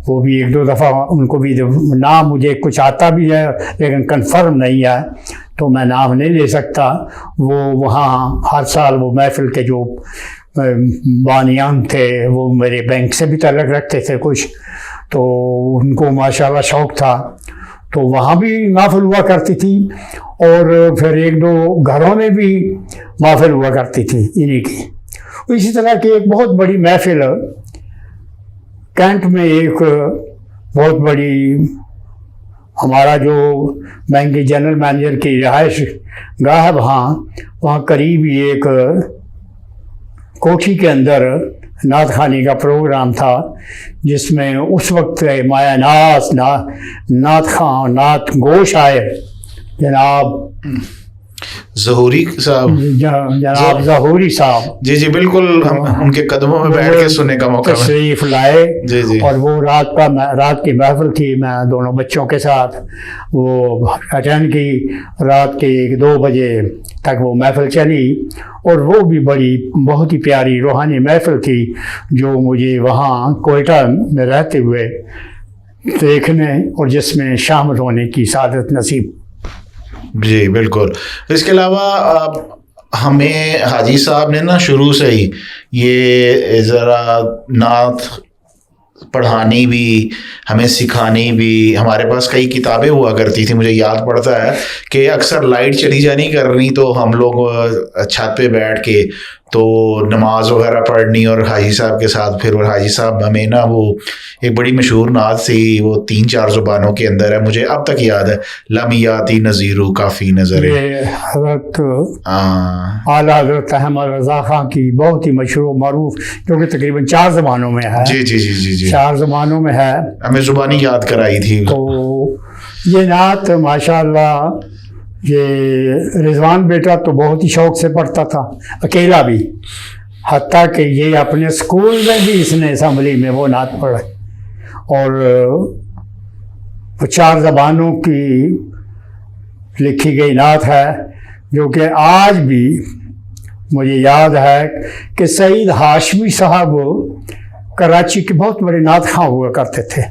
वो भी एक दो दफ़ा, उनको भी नाम मुझे कुछ आता भी है लेकिन कंफर्म नहीं है तो मैं नाम नहीं ले सकता। वो वहाँ हर साल वो महफिल के जो बानियान थे वो मेरे बैंक से भी ताल्लुक़ रखते थे कुछ, तो उनको माशाल्लाह शौक़ था, तो वहाँ भी महफिल हुआ करती थी। और फिर एक दो घरों में भी महफिल हुआ करती थी इन्हीं की। इसी तरह की एक बहुत बड़ी महफिल कैंट में, एक बहुत बड़ी, हमारा जो बैंक के जनरल मैनेजर की रिहाइश गाह है वहाँ करीब ही एक कोठी के अंदर नात खानी का प्रोग्राम था जिसमें उस वक्त माया नात खां नात गो शायर जनाब ज़हूरी साहब, जनाब ज़हूरी साहब, जी जी बिल्कुल, हम उनके कदमों में बैठ के सुनने का मौका तशरीफ लाए। जी जी। और वो रात की महफिल थी, मैं दोनों बच्चों के साथ वो अटेंड की। रात के 1-2 बजे तक वो महफिल चली और वो भी बहुत ही प्यारी रूहानी महफिल थी जो मुझे वहाँ कोयटा में रहते हुए देखने और जिसमें शामिल होने की सादत नसीब। जी बिल्कुल। इसके अलावा हमें हाजी साहब ने ना शुरू से ही ये ज़रा नात पढ़ानी भी, हमें सिखानी भी। हमारे पास कई किताबें हुआ करती थी, मुझे याद पड़ता है कि अक्सर लाइट चली जानी करनी तो हम लोग छत पे बैठ के तो नमाज वगैरह पढ़नी और हाजी साहब के साथ। फिर वो हाजी साहब हमें ना वो एक बड़ी मशहूर नात थी, वो 3-4 ज़ुबानों के अंदर है, मुझे अब तक याद है, लमियाती नज़ीरू काफ़ी नज़र हज़रत आला हज़रत अहमद रज़ा खां की बहुत ही मशहूर मारूफ, जो कि तकरीबन 4 ज़बानों में है। जी जी जी जी जी 4 ज़बानों में है, हमें ज़ुबानी याद कराई थी। तो ये नात माशाअल्लाह, ये रिजवान बेटा तो बहुत ही शौक़ से पढ़ता था, अकेला भी, हत्ता कि ये अपने स्कूल में भी इसने असम्बली में वो नात पढ़े। और वो 4 ज़बानों की लिखी गई नात है जो कि आज भी मुझे याद है कि सईद हाशमी साहब कराची के बहुत बड़े नात खां हुआ करते थे।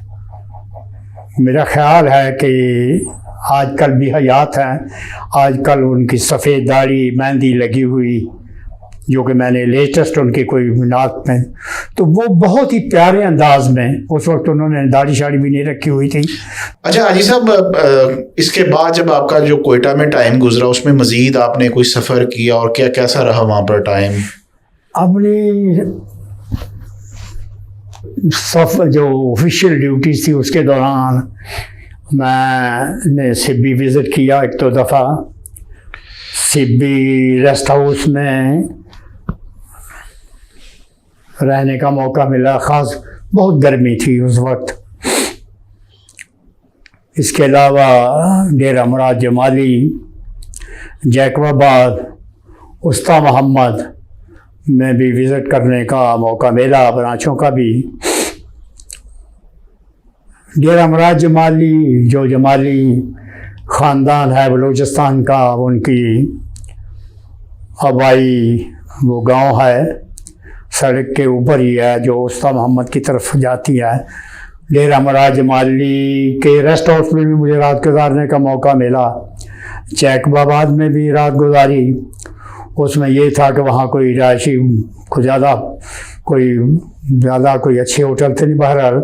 मेरा ख्याल है कि आजकल भी हयात हैं, आजकल उनकी सफ़ेद दाढ़ी मेहंदी लगी हुई, जो कि मैंने लेटेस्ट उनकी कोई नात में, तो वो बहुत ही प्यारे अंदाज में, उस वक्त उन्होंने दाढ़ी शाड़ी भी नहीं रखी हुई थी। अच्छा हाजी साहब, इसके बाद जब आपका जो कोयटा में टाइम गुजरा उसमें मज़ीद आपने कोई सफ़र किया और क्या कैसा रहा वहाँ पर टाइम? अपनी जो ऑफिशियल ड्यूटीज़ थी उसके दौरान मैंने सिब्बी विज़िट किया 1-2 दफ़ा। सिब्बी रेस्ट हाउस में रहने का मौका मिला, ख़ास बहुत गर्मी थी उस वक्त। इसके अलावा डेरा मुराद जमाली, जैकबाबाद, उस्ता मोहम्मद में भी विज़िट करने का मौका मिला, ब्रांचों का भी। डेरा मुराद जमाली, जो जमाली ख़ानदान है बलूचिस्तान का, उनकी आबाई वो गांव है, सड़क के ऊपर ही है जो उस्ता मोहम्मद की तरफ जाती है। डेरा मुराद जमाली के रेस्ट हाउस में भी मुझे रात गुजारने का मौका मिला। जैकबाबाद में भी रात गुजारी। उसमें ये था कि वहाँ कोई रिहायशी ज़्यादा कोई अच्छे होटल थे नहीं, बहरहाल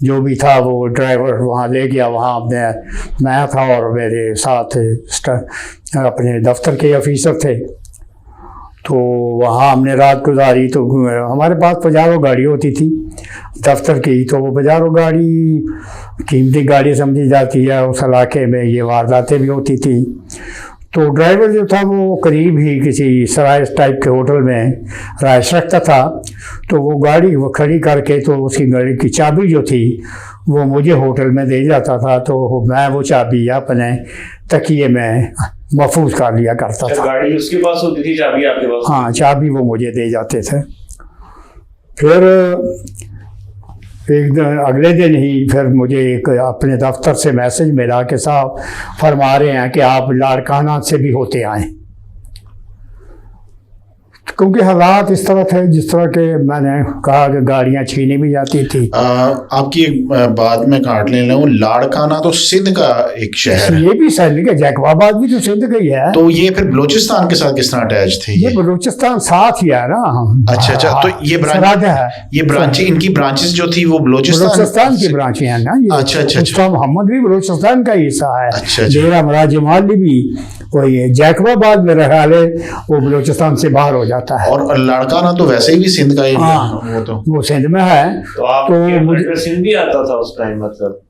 जो भी था वो ड्राइवर वहाँ ले गया। वहाँ मैं था और मेरे साथ अपने दफ्तर के ऑफिसर थे, तो वहाँ हमने रात गुजारी। तो हमारे पास पजारो गाड़ी होती थी दफ्तर की, तो वो पजारो गाड़ी कीमती गाड़ी समझी जाती है, उस इलाके में ये वारदातें भी होती थी। तो ड्राइवर जो था वो करीब ही किसी सराय टाइप के होटल में राइश रखता था। तो वो गाड़ी वो खड़ी करके तो उसकी गाड़ी की चाबी जो थी वो मुझे होटल में दे जाता था। तो मैं वो चाबी अपने तकिए में महफूज कर लिया करता था। गाड़ी उसके पास होती थी, चाबी आपके पास? हाँ, चाबी वो मुझे दे जाते थे। फिर एक दिन अगले दिन ही फिर मुझे एक अपने दफ्तर से मैसेज मिला कि साहब फरमा रहे हैं कि आप लाड़काना से भी होते आए, क्योंकि हालात इस तरह थे जिस तरह के मैंने कहा कि गाड़ियां छीनी भी जाती थी। आपकी एक बात में काट लेना हूँ, लाड़काना तो सिंध का एक शहर है। ये भी सिंध का, जैकबाबाद भी तो सिंध का ही है। तो ये फिर बलूचिस्तान के साथ किस तरह अटैच थे? ये बलूचिस्तान साथ ही है ना। अच्छा, तो ये ब्रांच इनकी ब्रांचेस जो थी वो बलूचिस्तान की ब्रांचें हैं ना। अच्छा, मोहम्मद भी बलूचिस्तान का हिस्सा है। अच्छा, डेरा मुराद जमाली भी वही जैकबाबाद में रहा है, वो बलूचिस्तान से बाहर हो जाता है। और लाड़काना तो वैसे ही भी सिंध का ही। हाँ, वो सिंध में है। तो मुझे सिंध भी आता था उस टाइम? मतलब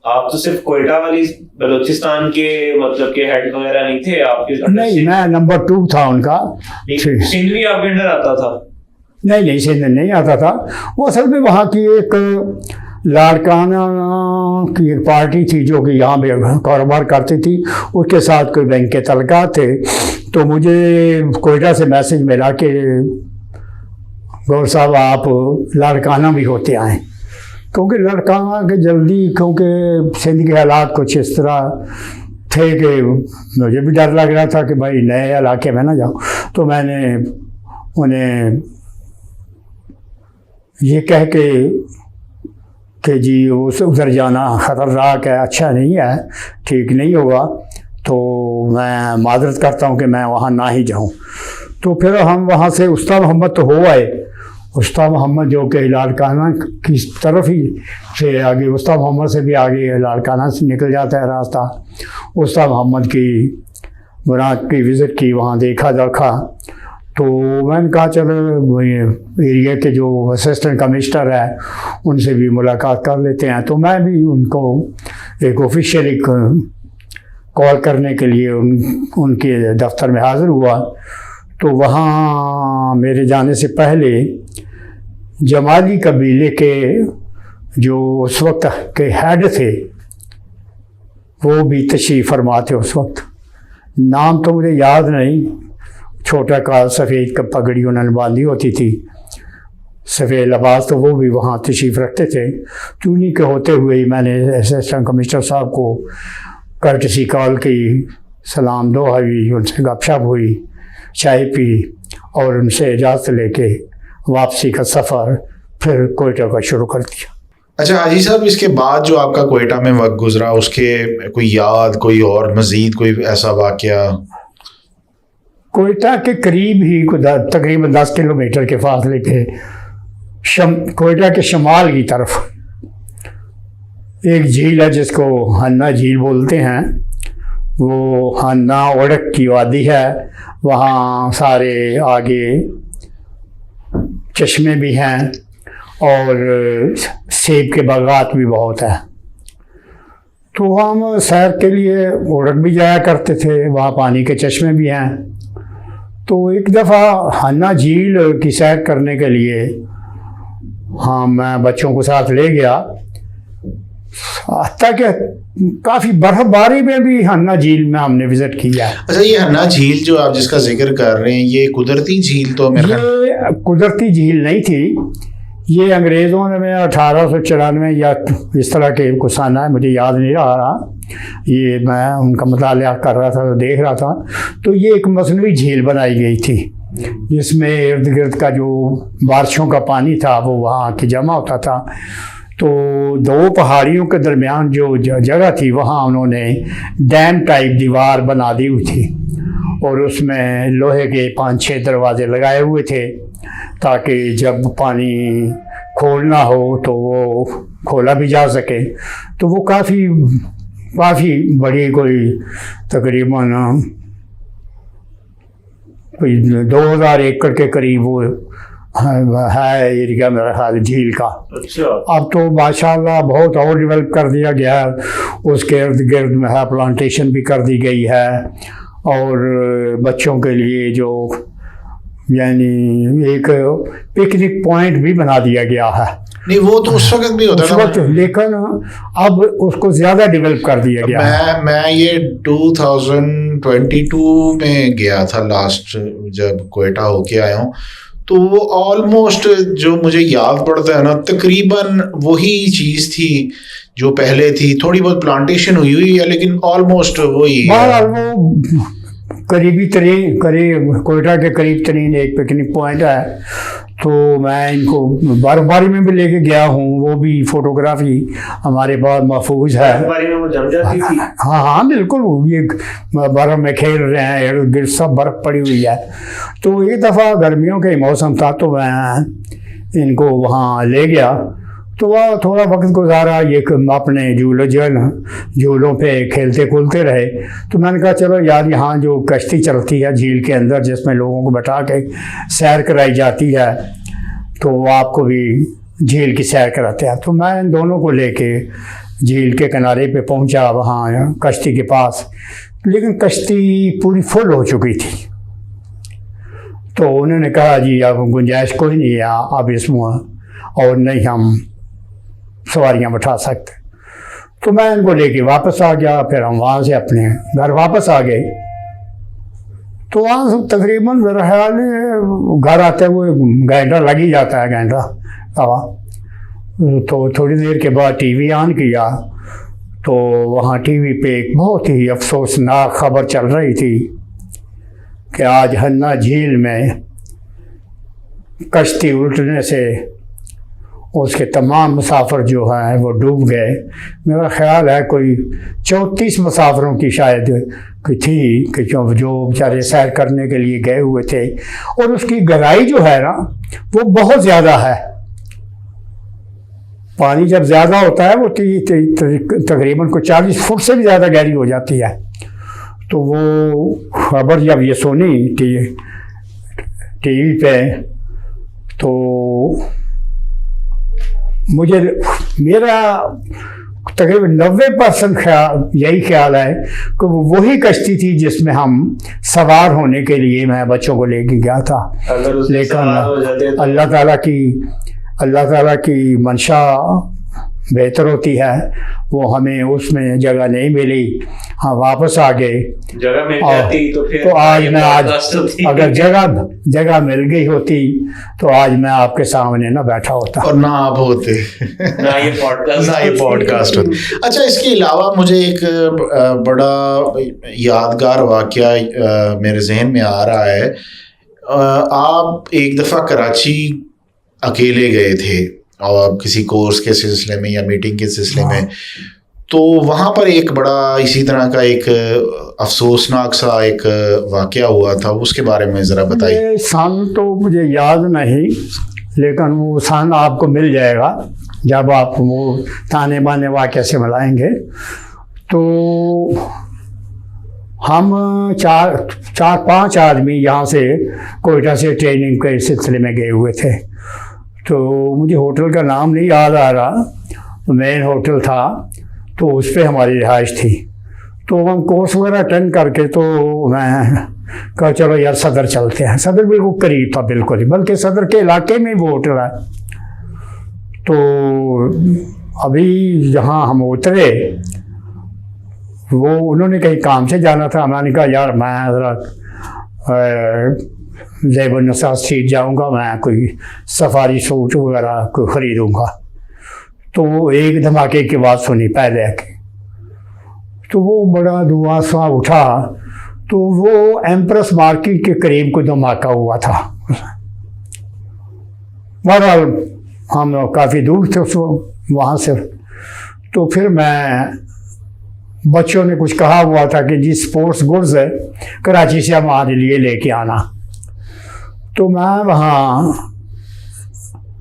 आप तो सिर्फ कोयटा वाली बलूचिस्तान के मतलब के हेड वगैरह नहीं थे आपके? नहीं, मैं नंबर 2 था उनका। सिंध भी आपके अंडर आता था? नहीं, सिंध नहीं आता था। वो असल में वहाँ की एक लाड़काना की एक पार्टी थी जो कि यहाँ पे कारोबार करती थी, उसके साथ कोई बैंक के तल्लुकात थे। तो मुझे कोयटा से मैसेज मिला कि गौर साहब आप लाड़काना भी होते आए, क्योंकि लाड़काना के जल्दी, क्योंकि सिंध के हालात कुछ इस तरह थे कि मुझे भी डर लग रहा था कि भाई नए इलाके में ना जाऊँ। तो मैंने उन्हें ये कह के कि जी उधर जाना ख़तरनाक है, अच्छा नहीं है, ठीक नहीं होगा, तो मैं माजरत करता हूँ कि मैं वहाँ ना ही जाऊँ। तो फिर हम वहाँ से उस्ताद मोहम्मद तो हो आए। उस्ताद मोहम्मद जो कि लाड़काना की तरफ ही से आगे, उस्ताद मोहम्मद से भी आगे लाड़काना से निकल जाता है रास्ता। उस्ताद मोहम्मद की ब्रांच की विज़िट की, वहाँ देखा तो मैंने कहा चलो एरिया के जो असिस्टेंट कमिश्नर है उनसे भी मुलाकात कर लेते हैं। तो मैं भी उनको एक ऑफिशियली कॉल करने के लिए उनके दफ्तर में हाज़िर हुआ। तो वहाँ मेरे जाने से पहले जमाली कबीले के जो उस वक्त के हेड थे वो भी तशरीफ़ फरमा थे। उस वक्त नाम तो मुझे याद नहीं, छोटा का सफ़ेद का पगड़ी उन्होंने बांधी होती थी, सफ़ेद लिबास, तो वो भी वहाँ तशरीफ़ रखते थे। तो उन्हीं के होते हुए ही मैंने असिस्टेंट कमिश्नर साहब को कर्टसी कॉल की, सलाम दुआ हुई, उनसे गपशप हुई, चाय पी और उनसे इजाज़त लेके वापसी का सफ़र फिर कोयटा का शुरू कर दिया। अच्छा हाजी साहब, इसके बाद जो आपका कोयटा में वक्त गुजरा, उसके कोई याद, कोई और मज़ीद कोई ऐसा वाक़या? कोयटा के करीब ही तकरीबन 10 किलोमीटर के फासले पे कोयटा के शमाल की तरफ एक झील है जिसको हन्ना झील बोलते हैं। वो हन्ना ओढ़क की वादी है, वहाँ सारे आगे चश्मे भी हैं और सेब के बागात भी बहुत है। तो हम सैर के लिए ओढ़क भी जाया करते थे, वहाँ पानी के चश्मे भी हैं। तो एक दफ़ा हन्ना झील की सैर करने के लिए हाँ मैं बच्चों को साथ ले गया, हत्ता कि काफ़ी बर्फबारी में भी हन्ना झील में हमने विज़िट किया। अच्छा, ये हन्ना झील जो आप जिसका जिक्र कर रहे हैं, ये कुदरती झील तो ये कुदरती झील नहीं थी, ये अंग्रेज़ों ने 1894 या इस तरह के कुछ आना है, मुझे याद नहीं रहा। ये मैं उनका मुताला कर रहा था तो देख रहा था। तो ये एक मसनवी झील बनाई गई थी जिसमें इर्द गिर्द का जो बारिशों का पानी था वो वहाँ के जमा होता था। तो दो पहाड़ियों के दरमियान जो जगह थी वहाँ उन्होंने डैम टाइप दीवार बना दी हुई थी और उसमें लोहे के 5-6 दरवाजे लगाए हुए थे ताकि जब पानी खोलना हो तो वो खोला भी जा सके। तो वो काफ़ी बड़ी, कोई तकरीबन कोई 2000 एकड़ के करीब वो है एरिया मेरा ख्याल झील का। अच्छा। अब तो माशाल्लाह बहुत और डेवलप कर दिया गया है, उसके इर्द गिर्द में है प्लांटेशन भी कर दी गई है, और बच्चों के लिए जो यानी एक पिकनिक पॉइंट भी बना दिया गया है। नहीं वो तो उस वक्त भी होता था, लेकिन अब उसको ज़्यादा डेवलप कर दिया गया। मैं ये 2022 में गया था लास्ट, जब कोयटा होके आया हूँ, तो वो ऑलमोस्ट जो मुझे याद पड़ता है ना, तकरीबन वही चीज़ थी जो पहले थी। थोड़ी बहुत प्लांटेशन हुई है लेकिन ऑलमोस्ट वही है। वो करीब कोयटा के करीब तरीन एक पिकनिक पॉइंट है, तो मैं इनको बर्फबारी में भी लेके गया हूँ, वो भी फोटोग्राफी हमारे पास महफूज है। बर्फबारी में वो जम जाती थी। हाँ हाँ बिल्कुल, ये बर्फ में खेल रहे हैं, इर्द गिर्द सब बर्फ पड़ी हुई है। तो एक दफ़ा गर्मियों के मौसम था तो मैं इनको वहाँ ले गया, तो वह थोड़ा वक्त गुजारा, ये अपने झूलों पे खेलते कूदते रहे। तो मैंने कहा चलो यार, यहाँ जो कश्ती चलती है झील के अंदर जिसमें लोगों को बैठा के सैर कराई जाती है, तो आपको भी झील की सैर कराते हैं। तो मैं इन दोनों को लेके झील के किनारे पे पहुँचा, वहाँ कश्ती के पास, लेकिन कश्ती पूरी फुल हो चुकी थी। तो उन्होंने कहा जी अब गुंजाइश कोई नहीं है अब इसमें, और नहीं हम सवारियां बैठा सकते। तो मैं इनको लेके वापस आ गया, फिर हम वहाँ से अपने घर वापस आ गए। तो वहाँ से तकरीबन मेरा ख्याल है घर आते हुए घंटा लग ही जाता है, घंटा हवा। तो थोड़ी देर के बाद टीवी ऑन किया, तो वहाँ टीवी पे एक बहुत ही अफसोसनाक खबर चल रही थी कि आज हन्ना झील में कश्ती उल्टने से उसके तमाम मुसाफिर जो हैं वो डूब गए। मेरा ख्याल है कोई 34 मुसाफिरों की शायद की थी कि जो बेचारे सैर करने के लिए गए हुए थे, और उसकी गहराई जो है ना वो बहुत ज़्यादा है। पानी जब ज़्यादा होता है वो तकरीबन को 40 फुट से भी ज़्यादा गहरी हो जाती है। तो वो खबर जब ये सुनी टीवी पे, तो मेरा तकरीबन 90% यही ख्याल है कि वो वही कश्ती थी जिसमें हम सवार होने के लिए मैं बच्चों को लेके गया था। लेकिन अल्लाह ताला की मंशा बेहतर होती है, वो हमें उसमें जगह नहीं मिली, हाँ वापस आ गए। जगह मिल जाती तो फिर आज अगर जगह मिल गई होती तो आज मैं आपके सामने ना बैठा होता और ना आप होते ना ये पॉडकास्ट होता। अच्छा, इसके अलावा मुझे एक बड़ा यादगार वाकया मेरे जहन में आ रहा है। आप एक दफ़ा कराची अकेले गए थे और किसी कोर्स के सिलसिले में या मीटिंग के सिलसिले में, तो वहाँ पर एक बड़ा इसी तरह का एक अफसोसनाक सा एक वाकया हुआ था, उसके बारे में ज़रा बताइए। सन तो मुझे याद नहीं, लेकिन वो सन आपको मिल जाएगा जब आप वो ताने बाने वाकया से मिलाएंगे। तो हम चार पाँच आदमी यहाँ से कोयटा से ट्रेनिंग के सिलसिले में गए हुए थे। तो मुझे होटल का नाम नहीं याद आ रहा, मेन होटल था, तो उस पर हमारी रिहाइश थी। तो हम कोर्स वगैरह अटेंड करके, तो मैं कहा चलो यार सदर चलते हैं। सदर बिल्कुल करीब था, बिल्कुल ही, बल्कि सदर के इलाके में वो होटल है। तो अभी जहाँ हम उतरे, वो उन्होंने कहीं काम से जाना था, मैंने कहा यार मैं ज़रा ज़ेबुन्निसा स्ट्रीट जाऊंगा, मैं कोई सफारी सूट वगैरह कोई ख़रीदूँगा। तो एक धमाके की बात सुनी पहले की, तो वो बड़ा धुआं सा उठा। तो वो एम्प्रेस मार्केट के करीब कोई धमाका हुआ था। बहरहाल हम काफ़ी दूर थे वहाँ से। तो फिर मैं, बच्चों ने कुछ कहा हुआ था कि जी स्पोर्ट्स गुड्स है कराची से हमारे लिए लेके आना। तो मैं वहाँ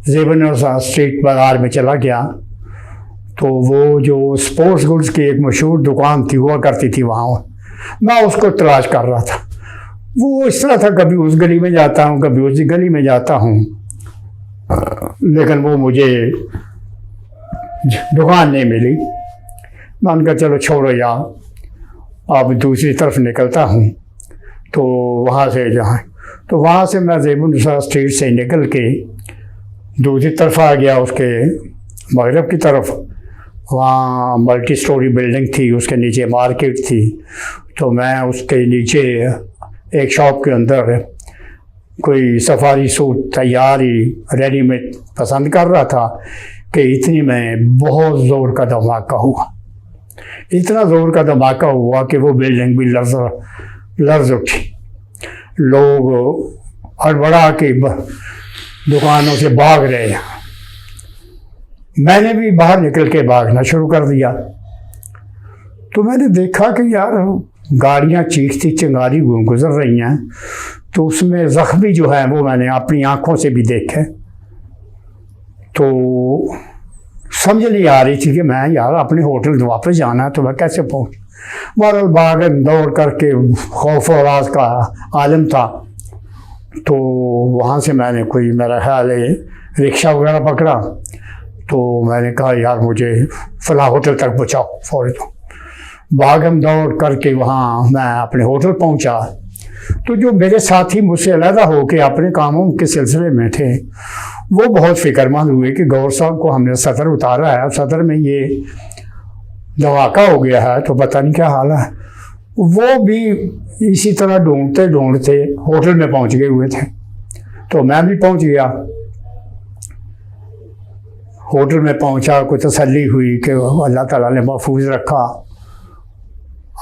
ज़ेबुन्निसा स्ट्रीट बाज़ार में चला गया। तो वो जो स्पोर्ट्स गुड्स की एक मशहूर दुकान थी, हुआ करती थी वहाँ, मैं उसको तलाश कर रहा था। वो इस तरह था, कभी उस गली में जाता हूँ, कभी उस गली में जाता हूँ, लेकिन वो मुझे दुकान नहीं मिली। मान कर चलो छोड़ो यार, अब दूसरी तरफ निकलता हूँ। तो वहाँ से वहाँ से मैं ज़ेबुन्निसा स्ट्रीट से निकल के दूसरी तरफ आ गया, उसके मगरब की तरफ। वहाँ मल्टी स्टोरी बिल्डिंग थी, उसके नीचे मार्केट थी। तो मैं उसके नीचे एक शॉप के अंदर कोई सफारी सूट तैयार ही रेडीमेड पसंद कर रहा था कि इतनी में बहुत ज़ोर का धमाका हुआ। इतना ज़ोर का धमाका हुआ कि वो बिल्डिंग भी लर्ज़ उठी। लोग हड़बड़ा के दुकानों से भाग रहे हैं। मैंने भी बाहर निकल के भागना शुरू कर दिया। तो मैंने देखा कि यार गाड़ियाँ चीखती चिंगारी गुजर रही हैं, तो उसमें ज़ख्मी जो है वो मैंने अपनी आँखों से भी देखे। तो समझ नहीं आ रही थी कि मैं यार अपने होटल वापस जाना है, तो मैं कैसे पहुँच। बहरहाल भागन दौड़ करके खौफ और राज का आलम था। तो वहाँ से मैंने कोई मेरा ख्याल है रिक्शा वगैरह पकड़ा। तो मैंने कहा यार मुझे फलां होटल तक पहुँचाओ फौरन। भागम दौड़ करके वहाँ मैं अपने होटल पहुँचा। तो जो मेरे साथी मुझसे अलहदा हो के अपने कामों के सिलसिले में थे, वो बहुत फिक्रमंद हुए कि गौर साहब को हमने सदर उतारा है, सदर में ये धमाका हो गया है, तो पता नहीं क्या हाल है। वो भी इसी तरह ढूंढते ढूंढते होटल में पहुंच गए हुए थे। तो मैं भी पहुंच गया। होटल में पहुंचा, कोई तसल्ली हुई कि अल्लाह ताला ने महफूज रखा।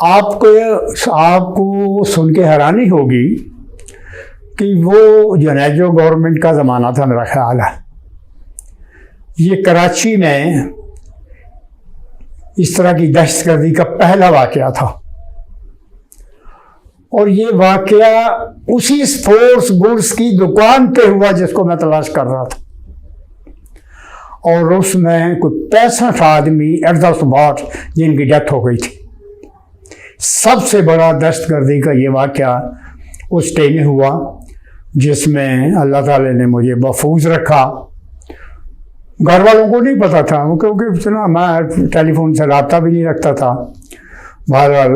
आपको सुन के हैरानी होगी कि वो जुनैजो गवर्नमेंट का ज़माना था मेरा ख्याल है। ये कराची में इस तरह की दहशतगर्दी का पहला वाक़या था। और ये वाक़या उसी स्पोर्ट्स गुड्स की दुकान पे हुआ जिसको मैं तलाश कर रहा था। और उसमें कोई 65 आदमी एट द स्पॉट जिनकी डेथ हो गई थी। सबसे बड़ा दहशतगर्दी का ये वाक़या उस टाइम में हुआ जिसमें अल्लाह ताला ने मुझे महफूज रखा। घर वालों को नहीं पता था, क्योंकि इतना मैं टेलीफोन से रब्ता भी नहीं रखता था। बहरहाल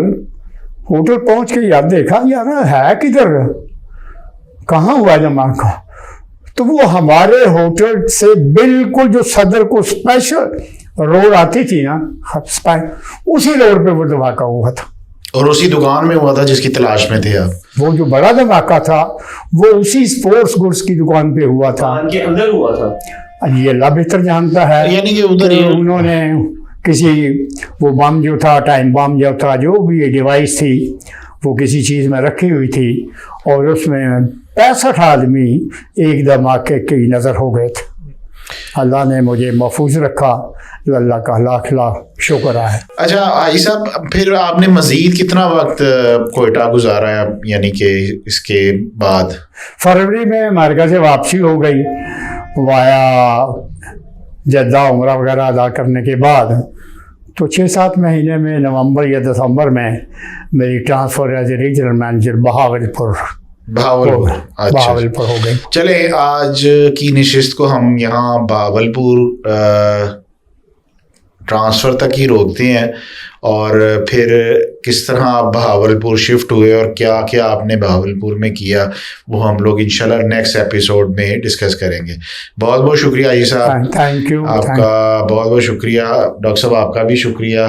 होटल पहुंच के यार देखा यार है किधर, कहाँ हुआ धमाका। तो वो हमारे होटल से बिल्कुल जो सदर को स्पेशल रोड आती थी ना, उसी रोड पे वो धमाका हुआ था। और उसी दुकान में हुआ था जिसकी तलाश में थे आप? वो जो बड़ा धमाका था वो उसी स्पोर्ट्स गुड्स की दुकान पे हुआ था। दुकान के अंदर हुआ था? ये अल्लाह बेहतर जानता है। यानी कि उधर उन्होंने किसी वो बम जो था, टाइम बम जो था, जो भी ये डिवाइस थी, वो किसी चीज़ में रखी हुई थी और उसमें 65 आदमी एक धमाके की नज़र हो गए थे। अल्लाह ने मुझे महफूज रखा, अल्लाह का लाख लाख शुक्र है। अच्छा हाजी साहब, फिर आपने मज़ीद कितना वक्त कोयटा गुजारा है, यानी कि इसके बाद? फरवरी में अमेरिका से वापसी हो गई वाया जद्दा उम्रा वगैरह अदा करने के बाद। तो 6-7 महीने में नवंबर या दिसंबर में मेरी transfer as a regional manager Bahawalpur हो गई। चले आज की नशिस्त को हम यहाँ बहावलपुर ट्रांसफ़र तक ही रोकते हैं और फिर किस तरह आप बहावलपुर शिफ्ट हुए और क्या क्या आपने बहावलपुर में किया वो हम लोग इंशाल्लाह नेक्स्ट एपिसोड में डिस्कस करेंगे। बहुत बहुत शुक्रिया हाजी साहब, थैंक यू। आपका बहुत बहुत शुक्रिया। डॉक्टर साहब आपका भी शुक्रिया